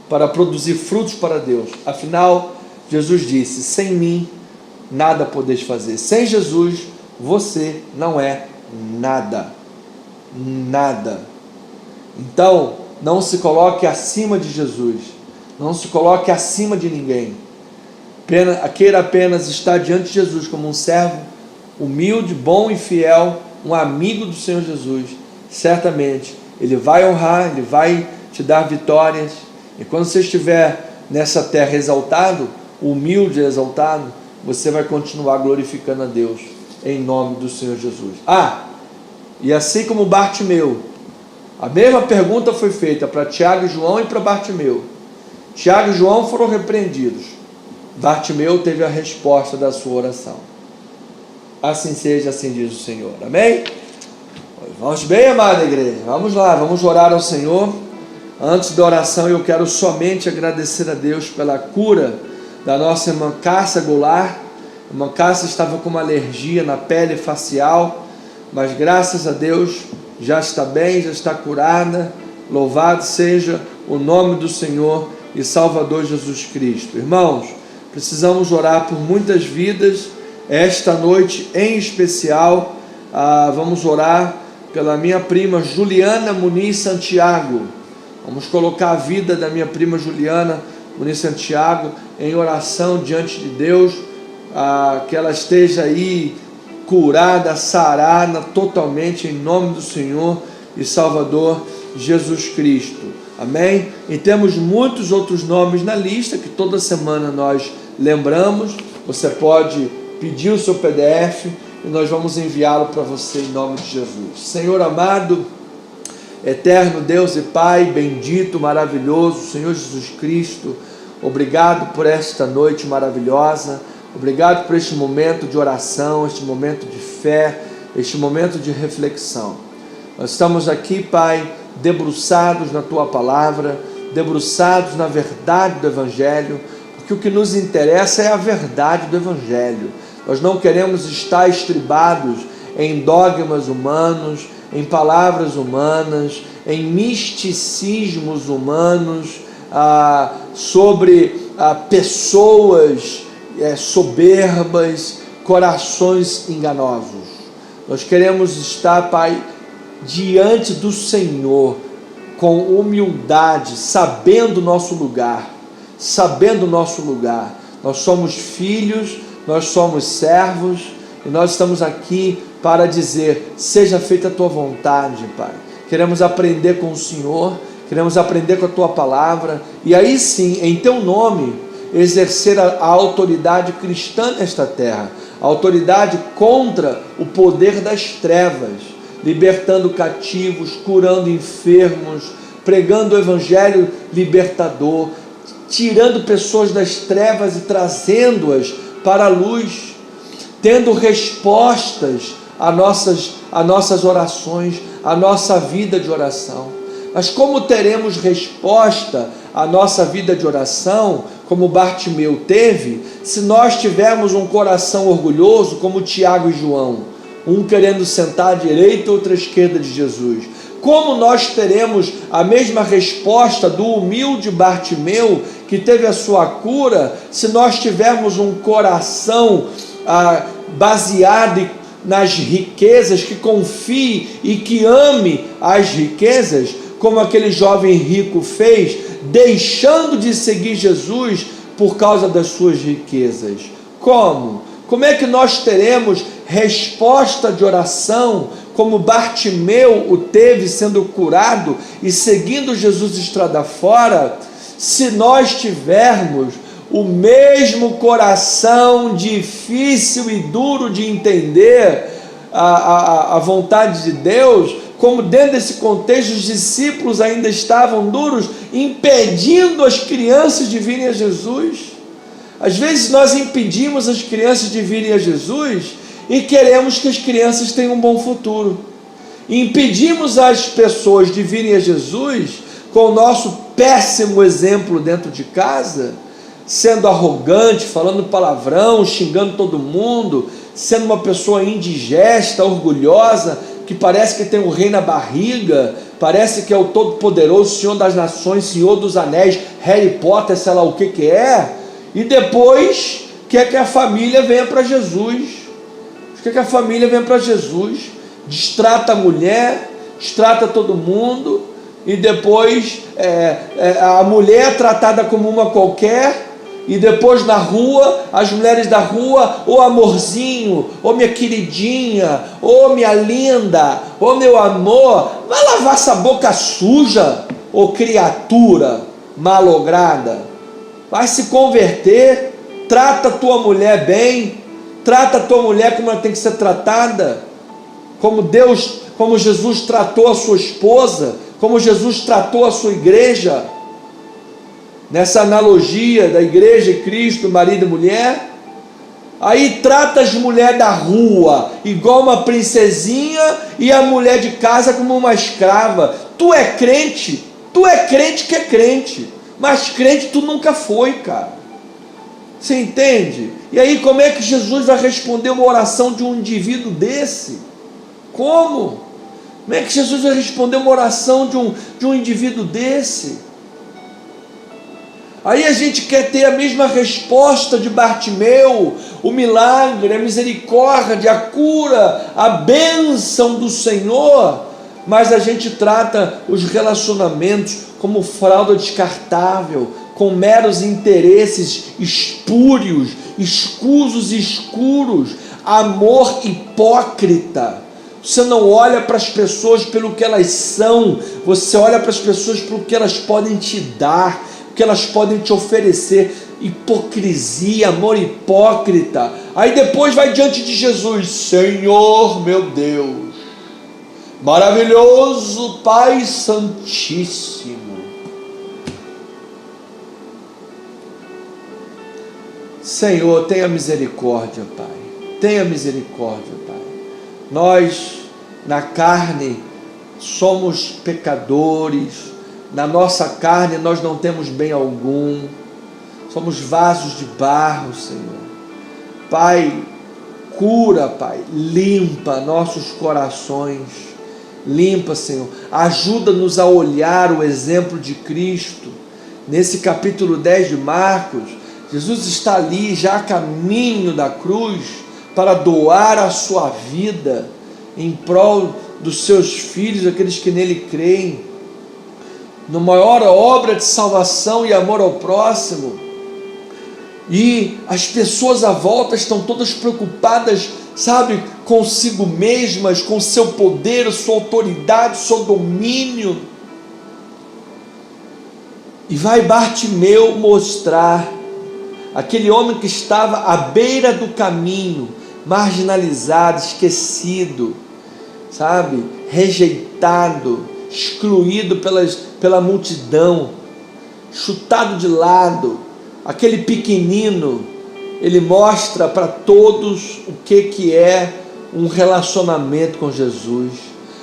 para produzir frutos para Deus. Afinal, Jesus disse: sem mim nada podeis fazer. Sem Jesus, você não é nada. Nada. Então, não se coloque acima de Jesus. Não se coloque acima de ninguém. Queira apenas estar diante de Jesus como um servo humilde, bom e fiel, um amigo do Senhor Jesus. Certamente Ele vai honrar, Ele vai te dar vitórias. E quando você estiver nessa terra exaltado, humilde e exaltado, você vai continuar glorificando a Deus em nome do Senhor Jesus. E assim como Bartimeu, a mesma pergunta foi feita para Tiago e João e para Bartimeu. Tiago e João foram repreendidos. Bartimeu teve a resposta da sua oração. Assim seja, assim diz o Senhor. Amém? Vamos bem, amada igreja? Vamos lá, vamos orar ao Senhor. Antes da oração, eu quero somente agradecer a Deus pela cura da nossa irmã Cássia Goulart. A irmã Cássia estava com uma alergia na pele facial, mas graças a Deus já está bem, já está curada. Louvado seja o nome do Senhor e Salvador Jesus Cristo. Irmãos, precisamos orar por muitas vidas esta noite em especial. Vamos orar pela minha prima Juliana Muniz Santiago. Vamos colocar a vida da minha prima Juliana Muniz Santiago em oração diante de Deus, que ela esteja aí curada, sarada totalmente em nome do Senhor e Salvador Jesus Cristo. Amém? E temos muitos outros nomes na lista que toda semana nós lembramos. Você pode pedir o seu PDF e nós vamos enviá-lo para você em nome de Jesus. Senhor amado, eterno Deus e Pai, bendito, maravilhoso, Senhor Jesus Cristo, obrigado por esta noite maravilhosa, obrigado por este momento de oração, este momento de fé, este momento de reflexão. Nós estamos aqui, Pai, debruçados na Tua Palavra, debruçados na verdade do Evangelho, porque o que nos interessa é a verdade do Evangelho. Nós não queremos estar estribados em dogmas humanos, em palavras humanas, em misticismos humanos, sobre pessoas soberbas, corações enganosos. Nós queremos estar, Pai, diante do Senhor, com humildade, sabendo o nosso lugar, Nós somos filhos, nós somos servos, e nós estamos aqui para dizer: seja feita a Tua vontade, Pai. Queremos aprender com o Senhor, queremos aprender com a Tua Palavra, e aí sim, em Teu nome, exercer a autoridade cristã nesta terra, a autoridade contra o poder das trevas, libertando cativos, curando enfermos, pregando o Evangelho libertador, tirando pessoas das trevas e trazendo-as para a luz, tendo respostas a nossas orações, a nossa vida de oração. Mas como teremos resposta à nossa vida de oração, como Bartimeu teve, se nós tivermos um coração orgulhoso, como Tiago e João, um querendo sentar à direita, outro à esquerda de Jesus? Como nós teremos a mesma resposta do humilde Bartimeu, que teve a sua cura, se nós tivermos um coração baseado nas riquezas, que confie e que ame as riquezas, como aquele jovem rico fez, deixando de seguir Jesus por causa das suas riquezas? Como? Como é que nós teremos resposta de oração, como Bartimeu o teve, sendo curado e seguindo Jesus estrada fora, se nós tivermos o mesmo coração difícil e duro de entender a vontade de Deus, como dentro desse contexto os discípulos ainda estavam duros, impedindo as crianças de virem a Jesus? Às vezes nós impedimos as crianças de virem a Jesus e queremos que as crianças tenham um bom futuro. Impedimos as pessoas de virem a Jesus com o nosso péssimo exemplo dentro de casa, sendo arrogante, falando palavrão, xingando todo mundo, sendo uma pessoa indigesta, orgulhosa, que parece que tem um rei na barriga, parece que é o Todo-Poderoso, Senhor das Nações, Senhor dos Anéis, Harry Potter, sei lá o que é, e depois quer que a família venha para Jesus, quer que a família venha para Jesus, destrata a mulher, destrata todo mundo, e depois a mulher é tratada como uma qualquer, e depois na rua, as mulheres da rua, ô amorzinho, ô minha queridinha, ô minha linda, ô meu amor, vai lavar essa boca suja, ô criatura malograda, vai se converter, trata a tua mulher bem, trata a tua mulher como ela tem que ser tratada, como Jesus tratou a sua esposa, como Jesus tratou a sua igreja. Nessa analogia da igreja e Cristo, marido e mulher, aí trata as mulheres da rua igual uma princesinha e a mulher de casa como uma escrava. Tu é crente que é crente, mas crente tu nunca foi, cara. Você entende? E aí como é que Jesus vai responder uma oração de um indivíduo desse? Como? Como é que Jesus vai responder uma oração de um indivíduo desse? Aí a gente quer ter a mesma resposta de Bartimeu, o milagre, a misericórdia, a cura, a bênção do Senhor, mas a gente trata os relacionamentos como fralda descartável, com meros interesses espúrios, escusos e escuros, amor hipócrita. Você não olha para as pessoas pelo que elas são, você olha para as pessoas pelo que elas podem te dar, que elas podem te oferecer. Hipocrisia, amor hipócrita. Aí depois vai diante de Jesus: Senhor meu Deus, maravilhoso Pai Santíssimo, Senhor, tenha misericórdia, Pai, tenha misericórdia, Pai. Nós na carne somos pecadores, na nossa carne nós não temos bem algum, somos vasos de barro, Senhor. Pai, cura, Pai, limpa nossos corações, limpa, Senhor, ajuda-nos a olhar o exemplo de Cristo. Nesse capítulo 10 de Marcos, Jesus está ali já a caminho da cruz para doar a sua vida em prol dos seus filhos, aqueles que nele creem, na maior obra de salvação e amor ao próximo. E as pessoas à volta estão todas preocupadas, sabe, consigo mesmas, com seu poder, sua autoridade, seu domínio. E vai Bartimeu mostrar aquele homem que estava à beira do caminho, marginalizado, esquecido, sabe, rejeitado, excluído pela multidão, chutado de lado. Aquele pequenino, ele mostra para todos o que é um relacionamento com Jesus.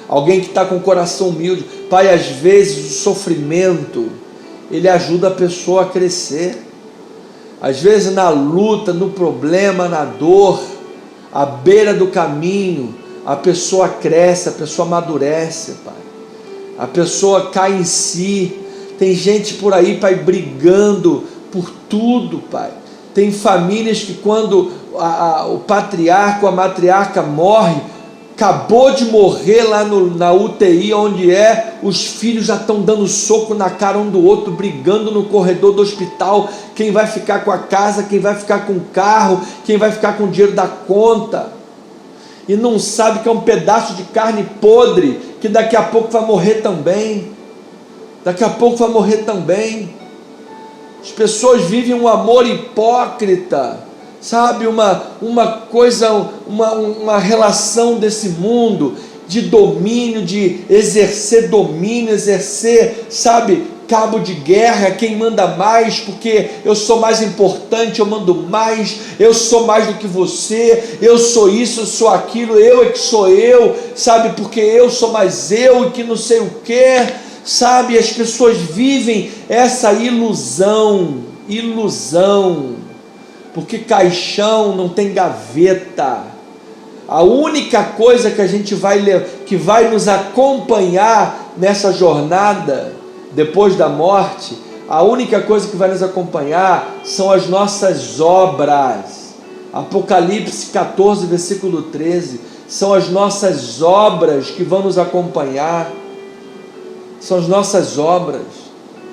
Alguém que está com o coração humilde. Pai, às vezes o sofrimento, ele ajuda a pessoa a crescer. Às vezes na luta, no problema, na dor, à beira do caminho, a pessoa cresce, a pessoa amadurece, Pai. A pessoa cai em si. Tem gente por aí, Pai, brigando por tudo, Pai. Tem famílias que quando o patriarca ou a matriarca morre, acabou de morrer lá na UTI, onde os filhos já estão dando soco na cara um do outro, brigando no corredor do hospital, quem vai ficar com a casa, quem vai ficar com o carro, quem vai ficar com o dinheiro da conta, e não sabe que é um pedaço de carne podre, que daqui a pouco vai morrer também. Daqui a pouco vai morrer também. As pessoas vivem um amor hipócrita, sabe, uma relação desse mundo, de domínio, de exercer domínio, sabe, cabo de guerra, quem manda mais, porque eu sou mais importante, eu mando mais, eu sou mais do que você, eu sou isso, eu sou aquilo, eu é que sou eu, sabe, porque eu sou mais eu, e que não sei o que, Sabe, as pessoas vivem essa ilusão, porque caixão não tem gaveta. A única coisa que a gente que vai nos acompanhar nessa jornada depois da morte, a única coisa que vai nos acompanhar são as nossas obras. Apocalipse 14, versículo 13, são as nossas obras que vão nos acompanhar. São as nossas obras.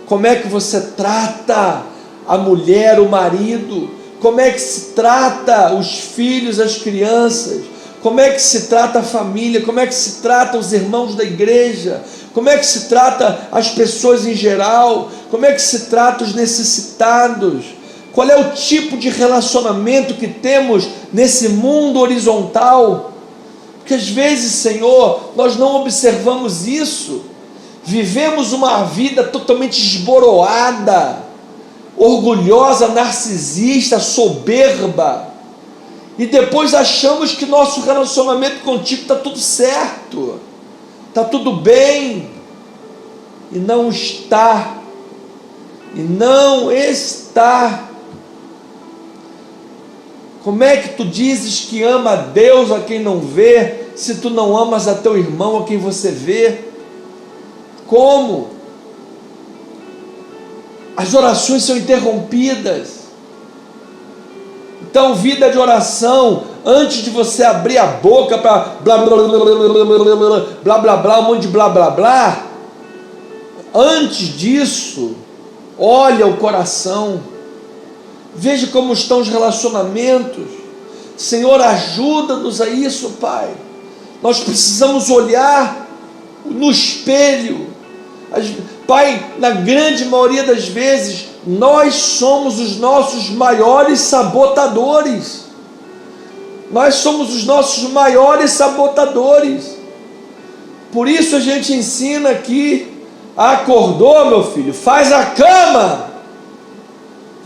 Como é que você trata a mulher, o marido? Como é que se trata os filhos, as crianças? Como é que se trata a família? Como é que se trata os irmãos da igreja? Como é que se trata as pessoas em geral? Como é que se trata os necessitados? Qual é o tipo de relacionamento que temos nesse mundo horizontal? Porque às vezes, Senhor, nós não observamos isso. Vivemos uma vida totalmente esboroada, orgulhosa, narcisista, soberba, e depois achamos que nosso relacionamento contigo está tudo certo, está tudo bem, e não está, Como é que tu dizes que ama a Deus a quem não vê, se tu não amas a teu irmão a quem você vê? Como? As orações são interrompidas. Então, vida de oração, antes de você abrir a boca para blá blá blá blá blá blá blá, um monte de blá blá blá, antes disso, olha o coração, veja como estão os relacionamentos. Senhor, ajuda-nos a isso, Pai. Nós precisamos olhar no espelho. Pai, na grande maioria das vezes, nós somos os nossos maiores sabotadores. Nós somos os nossos maiores sabotadores. Por isso a gente ensina aqui: acordou, meu filho, faz a cama.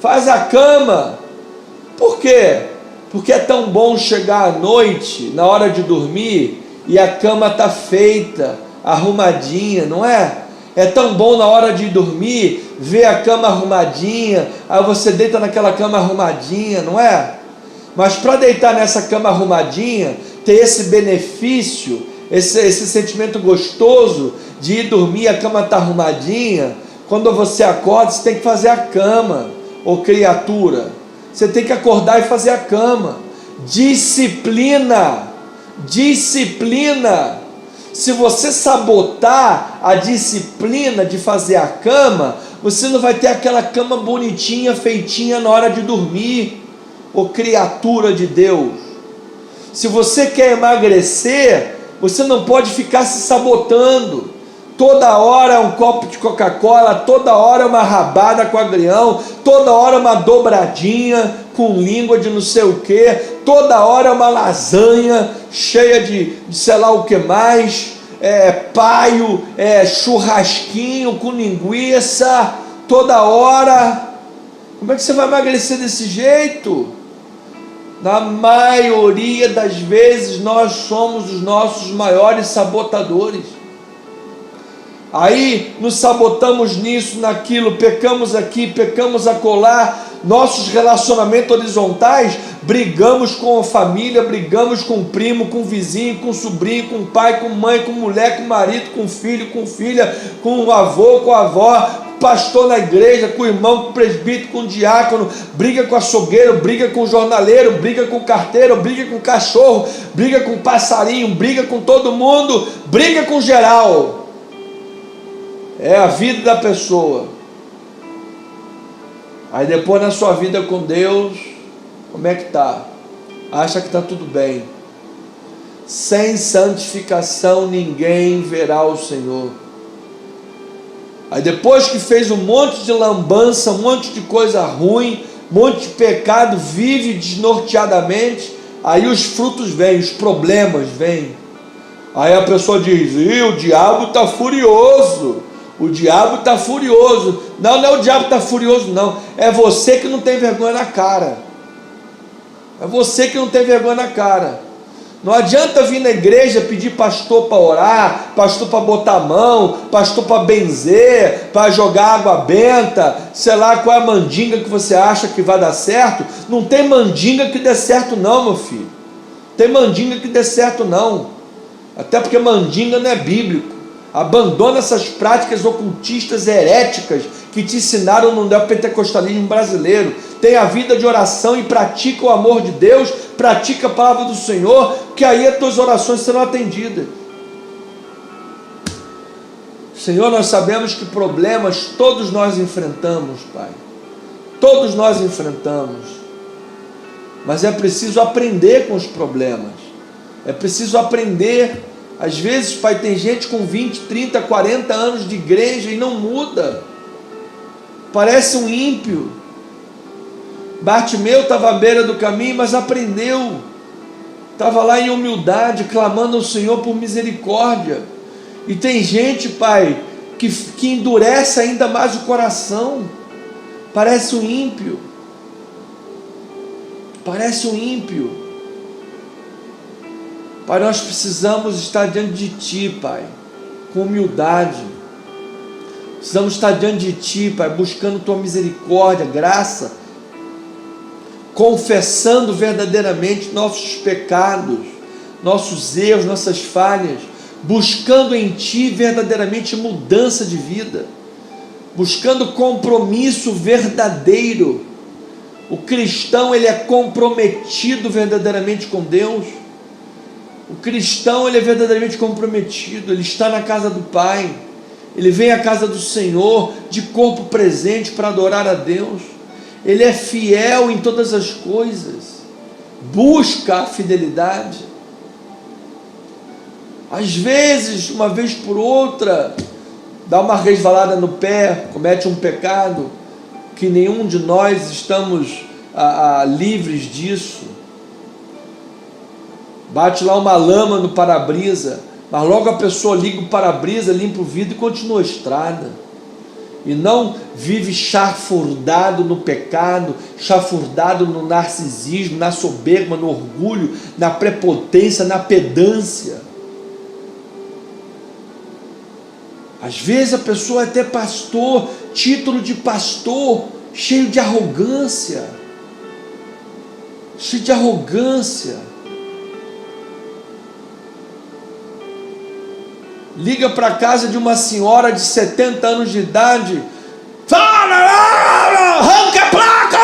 Faz a cama. Por quê? Porque é tão bom chegar à noite, na hora de dormir, e a cama está feita, arrumadinha, não é? É tão bom na hora de dormir, ver a cama arrumadinha, aí você deita naquela cama arrumadinha, não é? Mas para deitar nessa cama arrumadinha, ter esse benefício, esse sentimento gostoso de ir dormir, a cama está arrumadinha, quando você acorda, você tem que fazer a cama, ô criatura, você tem que acordar e fazer a cama. Disciplina. Se você sabotar a disciplina de fazer a cama, você não vai ter aquela cama bonitinha, feitinha na hora de dormir, ô criatura de Deus. Se você quer emagrecer, você não pode ficar se sabotando. Toda hora é um copo de Coca-Cola, toda hora é uma rabada com agrião, toda hora é uma dobradinha com língua de não sei o que, toda hora é uma lasanha cheia de sei lá o que mais, paio, churrasquinho com linguiça, toda hora. Como é que você vai emagrecer desse jeito? Na maioria das vezes nós somos os nossos maiores sabotadores. Aí nos sabotamos nisso, naquilo, pecamos aqui, pecamos acolá. Nossos relacionamentos horizontais, brigamos com a família, brigamos com o primo, com o vizinho, com o sobrinho, com o pai, com a mãe, com a mulher, com o marido, com o filho, com a filha, com o avô, com a avó, com o pastor na igreja, com o irmão, com o presbítero, com o diácono, briga com o açougueiro, briga com o jornaleiro, briga com o carteiro, briga com o cachorro, briga com o passarinho, briga com todo mundo, briga com geral. É a vida da pessoa. Aí depois na sua vida com Deus, como é que está? Acha que está tudo bem. Sem santificação ninguém verá o Senhor. Aí depois que fez um monte de lambança, um monte de coisa ruim, um monte de pecado, vive desnorteadamente, aí os frutos vêm, os problemas vêm. Aí a pessoa diz: o diabo está furioso. O diabo está furioso. Não é o diabo que está furioso, não. É você que não tem vergonha na cara. É você que não tem vergonha na cara. Não adianta vir na igreja pedir pastor para orar, pastor para botar a mão, pastor para benzer, para jogar água benta, sei lá qual é a mandinga que você acha que vai dar certo. Não tem mandinga que dê certo não, meu filho. Tem mandinga que dê certo não. Até porque mandinga não é bíblico. Abandona essas práticas ocultistas heréticas que te ensinaram no neopentecostalismo brasileiro. Tenha a vida de oração e pratica o amor de Deus, pratica a palavra do Senhor, que aí as tuas orações serão atendidas. Senhor, nós sabemos que problemas todos nós enfrentamos, Pai. Todos nós enfrentamos. Mas é preciso aprender com os problemas. É preciso aprender. Às vezes, Pai, tem gente com 20, 30, 40 anos de igreja e não muda. Parece um ímpio. Bartimeu estava à beira do caminho, mas aprendeu. Estava lá em humildade, clamando ao Senhor por misericórdia. E tem gente, Pai, que endurece ainda mais o coração. Parece um ímpio. Parece um ímpio. Pai, nós precisamos estar diante de Ti, Pai, com humildade. Precisamos estar diante de Ti, Pai, buscando Tua misericórdia, graça, confessando verdadeiramente nossos pecados, nossos erros, nossas falhas, buscando em Ti verdadeiramente mudança de vida, buscando compromisso verdadeiro. O cristão, ele é comprometido verdadeiramente com Deus. O cristão, ele é verdadeiramente comprometido, ele está na casa do Pai, ele vem à casa do Senhor de corpo presente para adorar a Deus, ele é fiel em todas as coisas, busca a fidelidade. Às vezes, uma vez por outra, dá uma resvalada no pé, comete um pecado, que nenhum de nós estamos livres disso. Bate lá uma lama no para-brisa, mas logo a pessoa liga o para-brisa, limpa o vidro e continua a estrada. E não vive chafurdado no pecado, chafurdado no narcisismo, na soberba, no orgulho, na prepotência, na pedância. Às vezes a pessoa é até pastor, título de pastor, cheio de arrogância. Cheio de arrogância. Liga para a casa de uma senhora de 70 anos de idade, fala, arranca a placa,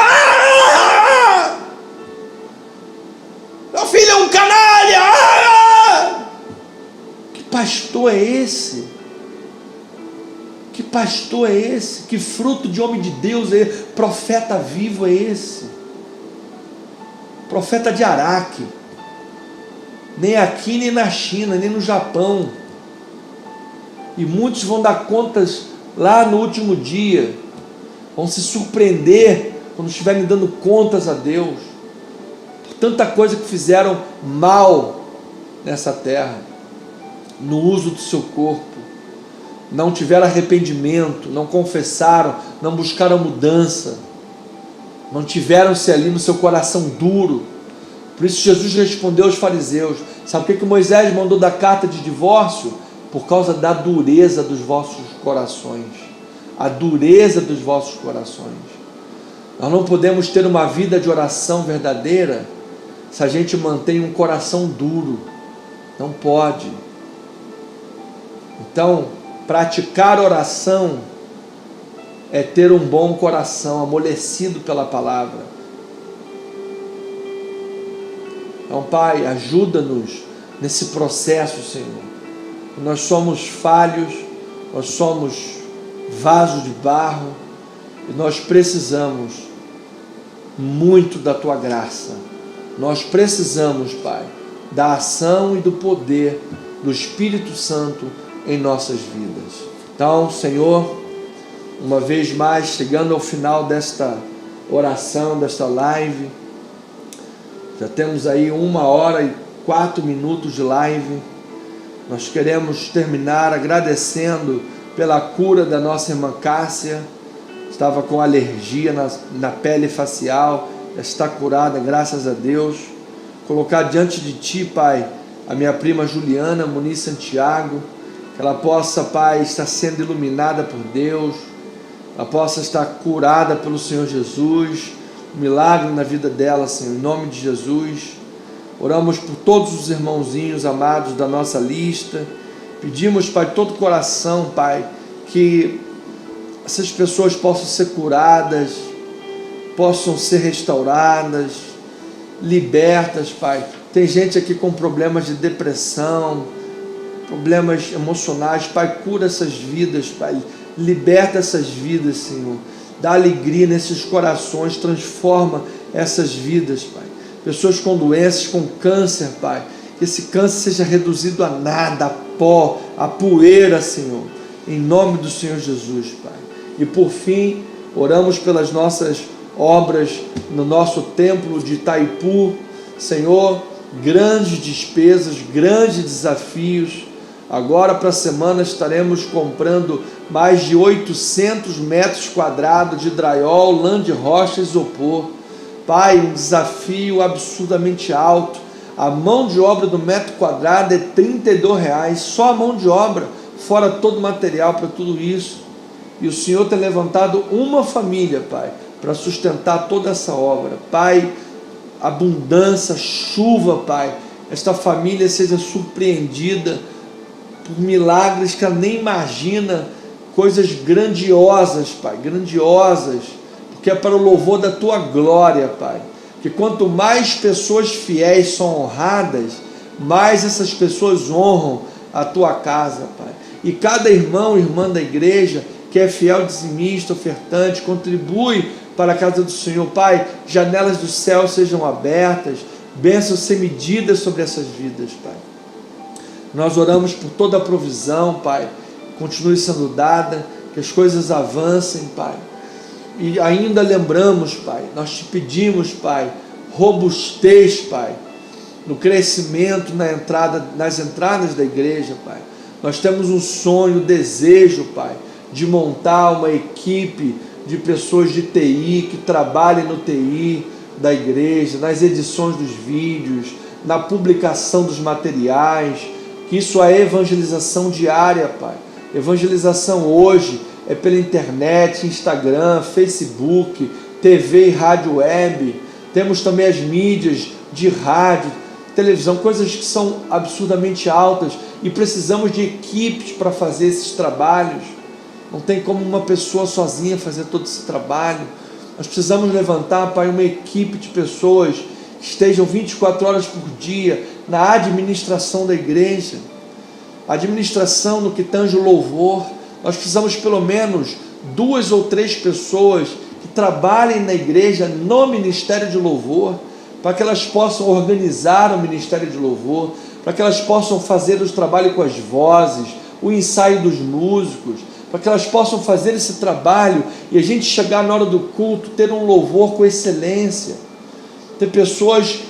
meu filho é um canalha. Que pastor é esse? Que pastor é esse? Que fruto de homem de Deus é esse? Profeta vivo é esse? Profeta de Araque, nem aqui nem na China, nem no Japão. E muitos vão dar contas lá no último dia, vão se surpreender quando estiverem dando contas a Deus, por tanta coisa que fizeram mal nessa terra, no uso do seu corpo, não tiveram arrependimento, não confessaram, não buscaram mudança, não tiveram-se ali no seu coração duro. Por isso Jesus respondeu aos fariseus. Sabe o que Moisés mandou da carta de divórcio? Por causa da dureza dos vossos corações. A dureza dos vossos corações. Nós não podemos ter uma vida de oração verdadeira se a gente mantém um coração duro. Não pode. Então, praticar oração é ter um bom coração, amolecido pela palavra. Então, Pai, ajuda-nos nesse processo, Senhor. Nós somos falhos, nós somos vasos de barro, e nós precisamos muito da Tua graça. Nós precisamos, Pai, da ação e do poder do Espírito Santo em nossas vidas. Então, Senhor, uma vez mais, chegando ao final desta oração, desta live, já temos aí 1h04 de live. Nós queremos terminar agradecendo pela cura da nossa irmã Cássia. Estava com alergia na pele facial, está curada, graças a Deus. colocar diante de Ti, Pai, a minha prima Juliana Muniz Santiago, que ela possa, Pai, estar sendo iluminada por Deus, ela possa estar curada pelo Senhor Jesus, um milagre na vida dela, Senhor, em nome de Jesus. Oramos por todos os irmãozinhos amados da nossa lista, pedimos, Pai, de todo o coração, Pai, que essas pessoas possam ser curadas, possam ser restauradas, libertas, Pai. Tem gente aqui com problemas de depressão, problemas emocionais, Pai, cura essas vidas, Pai, liberta essas vidas, Senhor, dá alegria nesses corações, transforma essas vidas, Pai. Pessoas com doenças, com câncer, Pai, que esse câncer seja reduzido a nada, a pó, a poeira, Senhor, em nome do Senhor Jesus, Pai. E por fim, oramos pelas nossas obras no nosso templo de Itaipu, Senhor, grandes despesas, grandes desafios. Agora para a semana estaremos comprando mais de 800 metros quadrados de drywall, lã de rocha e isopor. Pai, um desafio absurdamente alto. A mão de obra do metro quadrado é R$32, só a mão de obra, fora todo o material para tudo isso. E o Senhor tem levantado uma família, Pai, para sustentar toda essa obra. Pai, abundância, chuva, Pai, esta família seja surpreendida por milagres que ela nem imagina, coisas grandiosas, Pai, grandiosas, porque é para o louvor da Tua glória, Pai, que quanto mais pessoas fiéis são honradas, mais essas pessoas honram a Tua casa, Pai, e cada irmão e irmã da igreja que é fiel, dizimista, ofertante, contribui para a casa do Senhor, Pai, janelas do céu sejam abertas, bênçãos sem medidas sobre essas vidas, Pai. Nós oramos por toda a provisão, Pai, continue sendo dada, que as coisas avancem, Pai. E ainda lembramos, Pai, nós te pedimos, Pai, robustez, Pai, no crescimento, nas entradas da igreja, Pai. Nós temos um sonho, desejo, Pai, de montar uma equipe de pessoas de TI, que trabalhem no TI da igreja, nas edições dos vídeos, na publicação dos materiais, que isso é evangelização diária, Pai. Evangelização hoje é pela internet, Instagram, Facebook, TV e rádio web. Temos também as mídias de rádio, televisão, coisas que são absurdamente altas e precisamos de equipes para fazer esses trabalhos. Não tem como uma pessoa sozinha fazer todo esse trabalho. Nós precisamos levantar, Pai, uma equipe de pessoas que estejam 24 horas por dia na administração da igreja. Administração no que tange o louvor. Nós precisamos pelo menos 2 ou 3 pessoas que trabalhem na igreja no ministério de louvor, para que elas possam organizar o ministério de louvor, para que elas possam fazer o trabalho com as vozes, o ensaio dos músicos, para que elas possam fazer esse trabalho e a gente chegar na hora do culto, ter um louvor com excelência, ter pessoas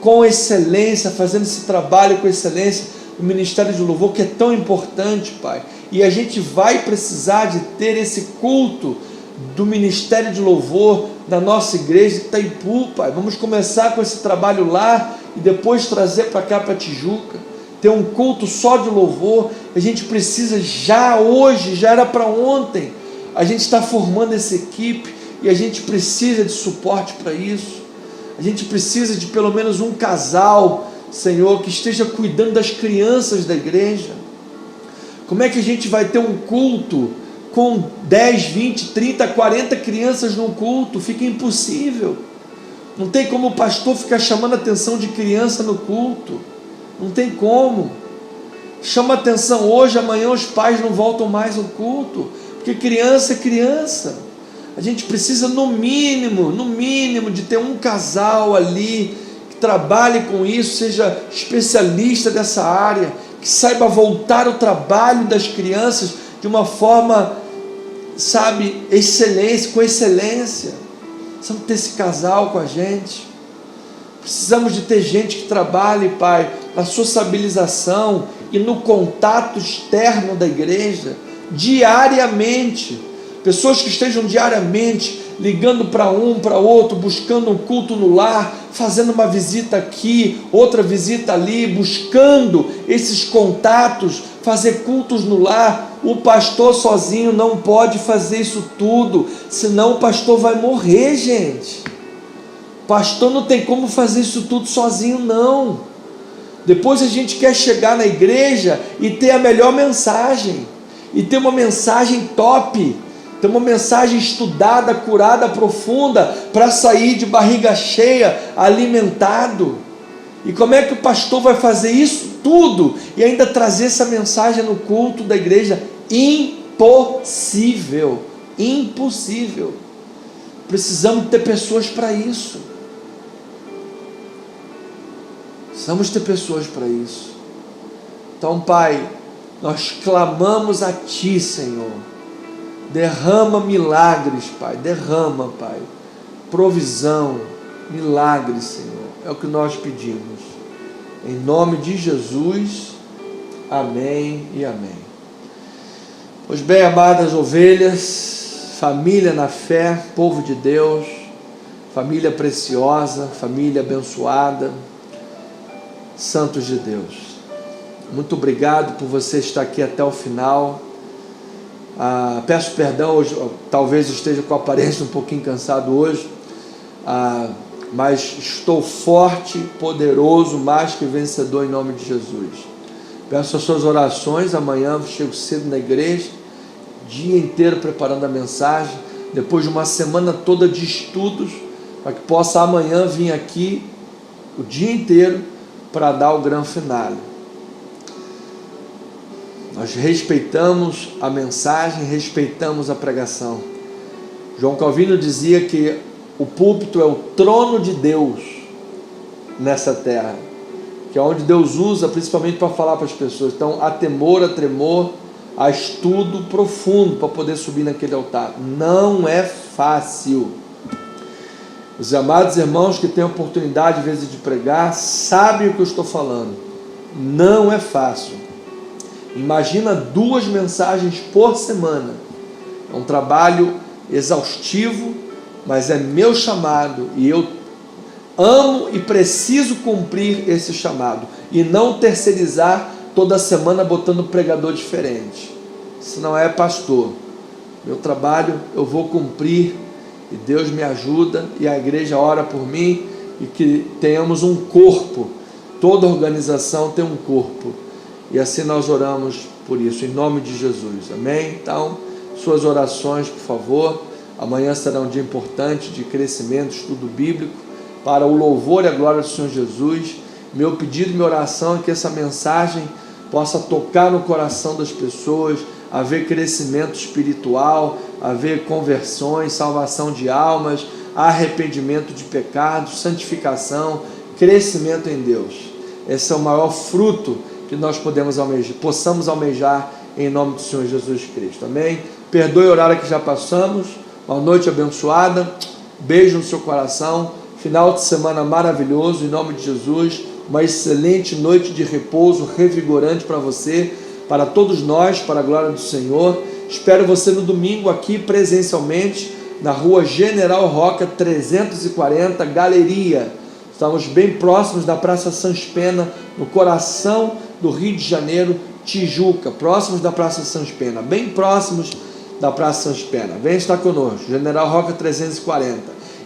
com excelência, fazendo esse trabalho com excelência, o ministério de louvor que é tão importante, Pai, e a gente vai precisar de ter esse culto do ministério de louvor da nossa igreja de Itaipu, Pai. Vamos começar com esse trabalho lá e depois trazer para cá, para Tijuca, ter um culto só de louvor. A gente precisa já hoje, já era para ontem, a gente está formando essa equipe e a gente precisa de suporte para isso. A gente precisa de pelo menos um casal, Senhor, que esteja cuidando das crianças da igreja. Como é que a gente vai ter um culto com 10, 20, 30, 40 crianças no culto? Fica impossível. Não tem como o pastor ficar chamando a atenção de criança no culto. Não tem como. Chama atenção hoje, amanhã os pais não voltam mais ao culto, porque criança é criança. A gente precisa no mínimo de ter um casal ali que trabalhe com isso, seja especialista dessa área, que saiba voltar o trabalho das crianças de uma forma, sabe, com excelência. Precisamos ter esse casal com a gente. Precisamos de ter gente que trabalhe, Pai, na sociabilização e no contato externo da igreja, diariamente. Pessoas que estejam diariamente ligando para um, para outro, buscando um culto no lar, fazendo uma visita aqui, outra visita ali, buscando esses contatos, fazer cultos no lar. O pastor sozinho não pode fazer isso tudo, senão o pastor vai morrer, gente. O pastor não tem como fazer isso tudo sozinho, não. Depois a gente quer chegar na igreja e ter a melhor mensagem, e ter uma mensagem top, ter uma mensagem estudada, curada, profunda, para sair de barriga cheia, alimentado. E como é que o pastor vai fazer isso tudo e ainda trazer essa mensagem no culto da igreja? Impossível, impossível. Precisamos ter pessoas para isso. Precisamos ter pessoas para isso. Então, Pai, nós clamamos a Ti, Senhor. Derrama milagres, Pai. Derrama, Pai. Provisão, milagres, Senhor. É o que nós pedimos. Em nome de Jesus. Amém e amém. Pois bem, amadas ovelhas, família na fé, povo de Deus, família preciosa, família abençoada, santos de Deus, muito obrigado por você estar aqui até o final. Peço perdão, hoje talvez esteja com a aparência um pouquinho cansado hoje, mas estou forte, poderoso, mais que vencedor em nome de Jesus. Peço as suas orações. Amanhã chego cedo na igreja, dia inteiro preparando a mensagem, depois de uma semana toda de estudos, para que possa amanhã vir aqui o dia inteiro para dar o grande finale. Nós respeitamos a mensagem, respeitamos a pregação. João Calvino dizia que o púlpito é o trono de Deus nessa terra, que é onde Deus usa principalmente para falar para as pessoas. Então há temor, há tremor, há estudo profundo para poder subir naquele altar. Não é fácil. Os amados irmãos que têm a oportunidade, às vezes, de pregar, sabem o que eu estou falando. Não é fácil. Imagina 2 mensagens por semana. É um trabalho exaustivo, mas é meu chamado, e eu amo e preciso cumprir esse chamado, e não terceirizar toda semana botando pregador diferente. Isso não é pastor. Meu trabalho eu vou cumprir, e Deus me ajuda, e a igreja ora por mim, e que tenhamos um corpo. Toda organização tem um corpo, e assim nós oramos por isso, em nome de Jesus, amém? Então, suas orações, por favor. Amanhã será um dia importante de crescimento, estudo bíblico, para o louvor e a glória do Senhor Jesus. Meu pedido, minha oração é que essa mensagem possa tocar no coração das pessoas, haver crescimento espiritual, haver conversões, salvação de almas, arrependimento de pecados, santificação, crescimento em Deus. Esse é o maior fruto que nós possamos almejar em nome do Senhor Jesus Cristo, amém? Perdoe o horário que já passamos. Uma noite abençoada, beijo no seu coração, final de semana maravilhoso, em nome de Jesus, uma excelente noite de repouso, revigorante para você, para todos nós, para a glória do Senhor. Espero você no domingo aqui presencialmente, na rua General Roca 340, Galeria. Estamos bem próximos da Praça Sans Pena, no coração do Rio de Janeiro, Tijuca, próximos da Praça Sans Pena, bem próximos da Praça Sans Pena. Vem estar conosco, General Roca 340.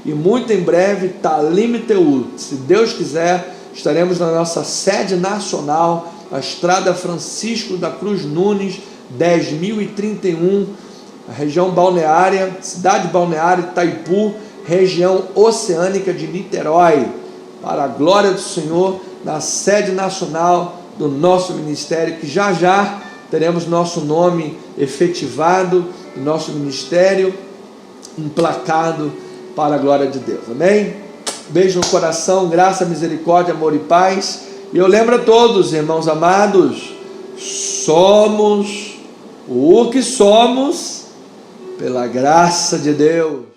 E muito em breve, Talim Teu, se Deus quiser, estaremos na nossa sede nacional, a Estrada Francisco da Cruz Nunes, 10.031, a região balneária, cidade balneária Itaipu, região oceânica de Niterói, para a glória do Senhor, na sede nacional do nosso ministério, que já já teremos nosso nome efetivado, nosso ministério emplacado para a glória de Deus, amém? Beijo no coração, graça, misericórdia, amor e paz. E eu lembro a todos, irmãos amados, somos o que somos pela graça de Deus.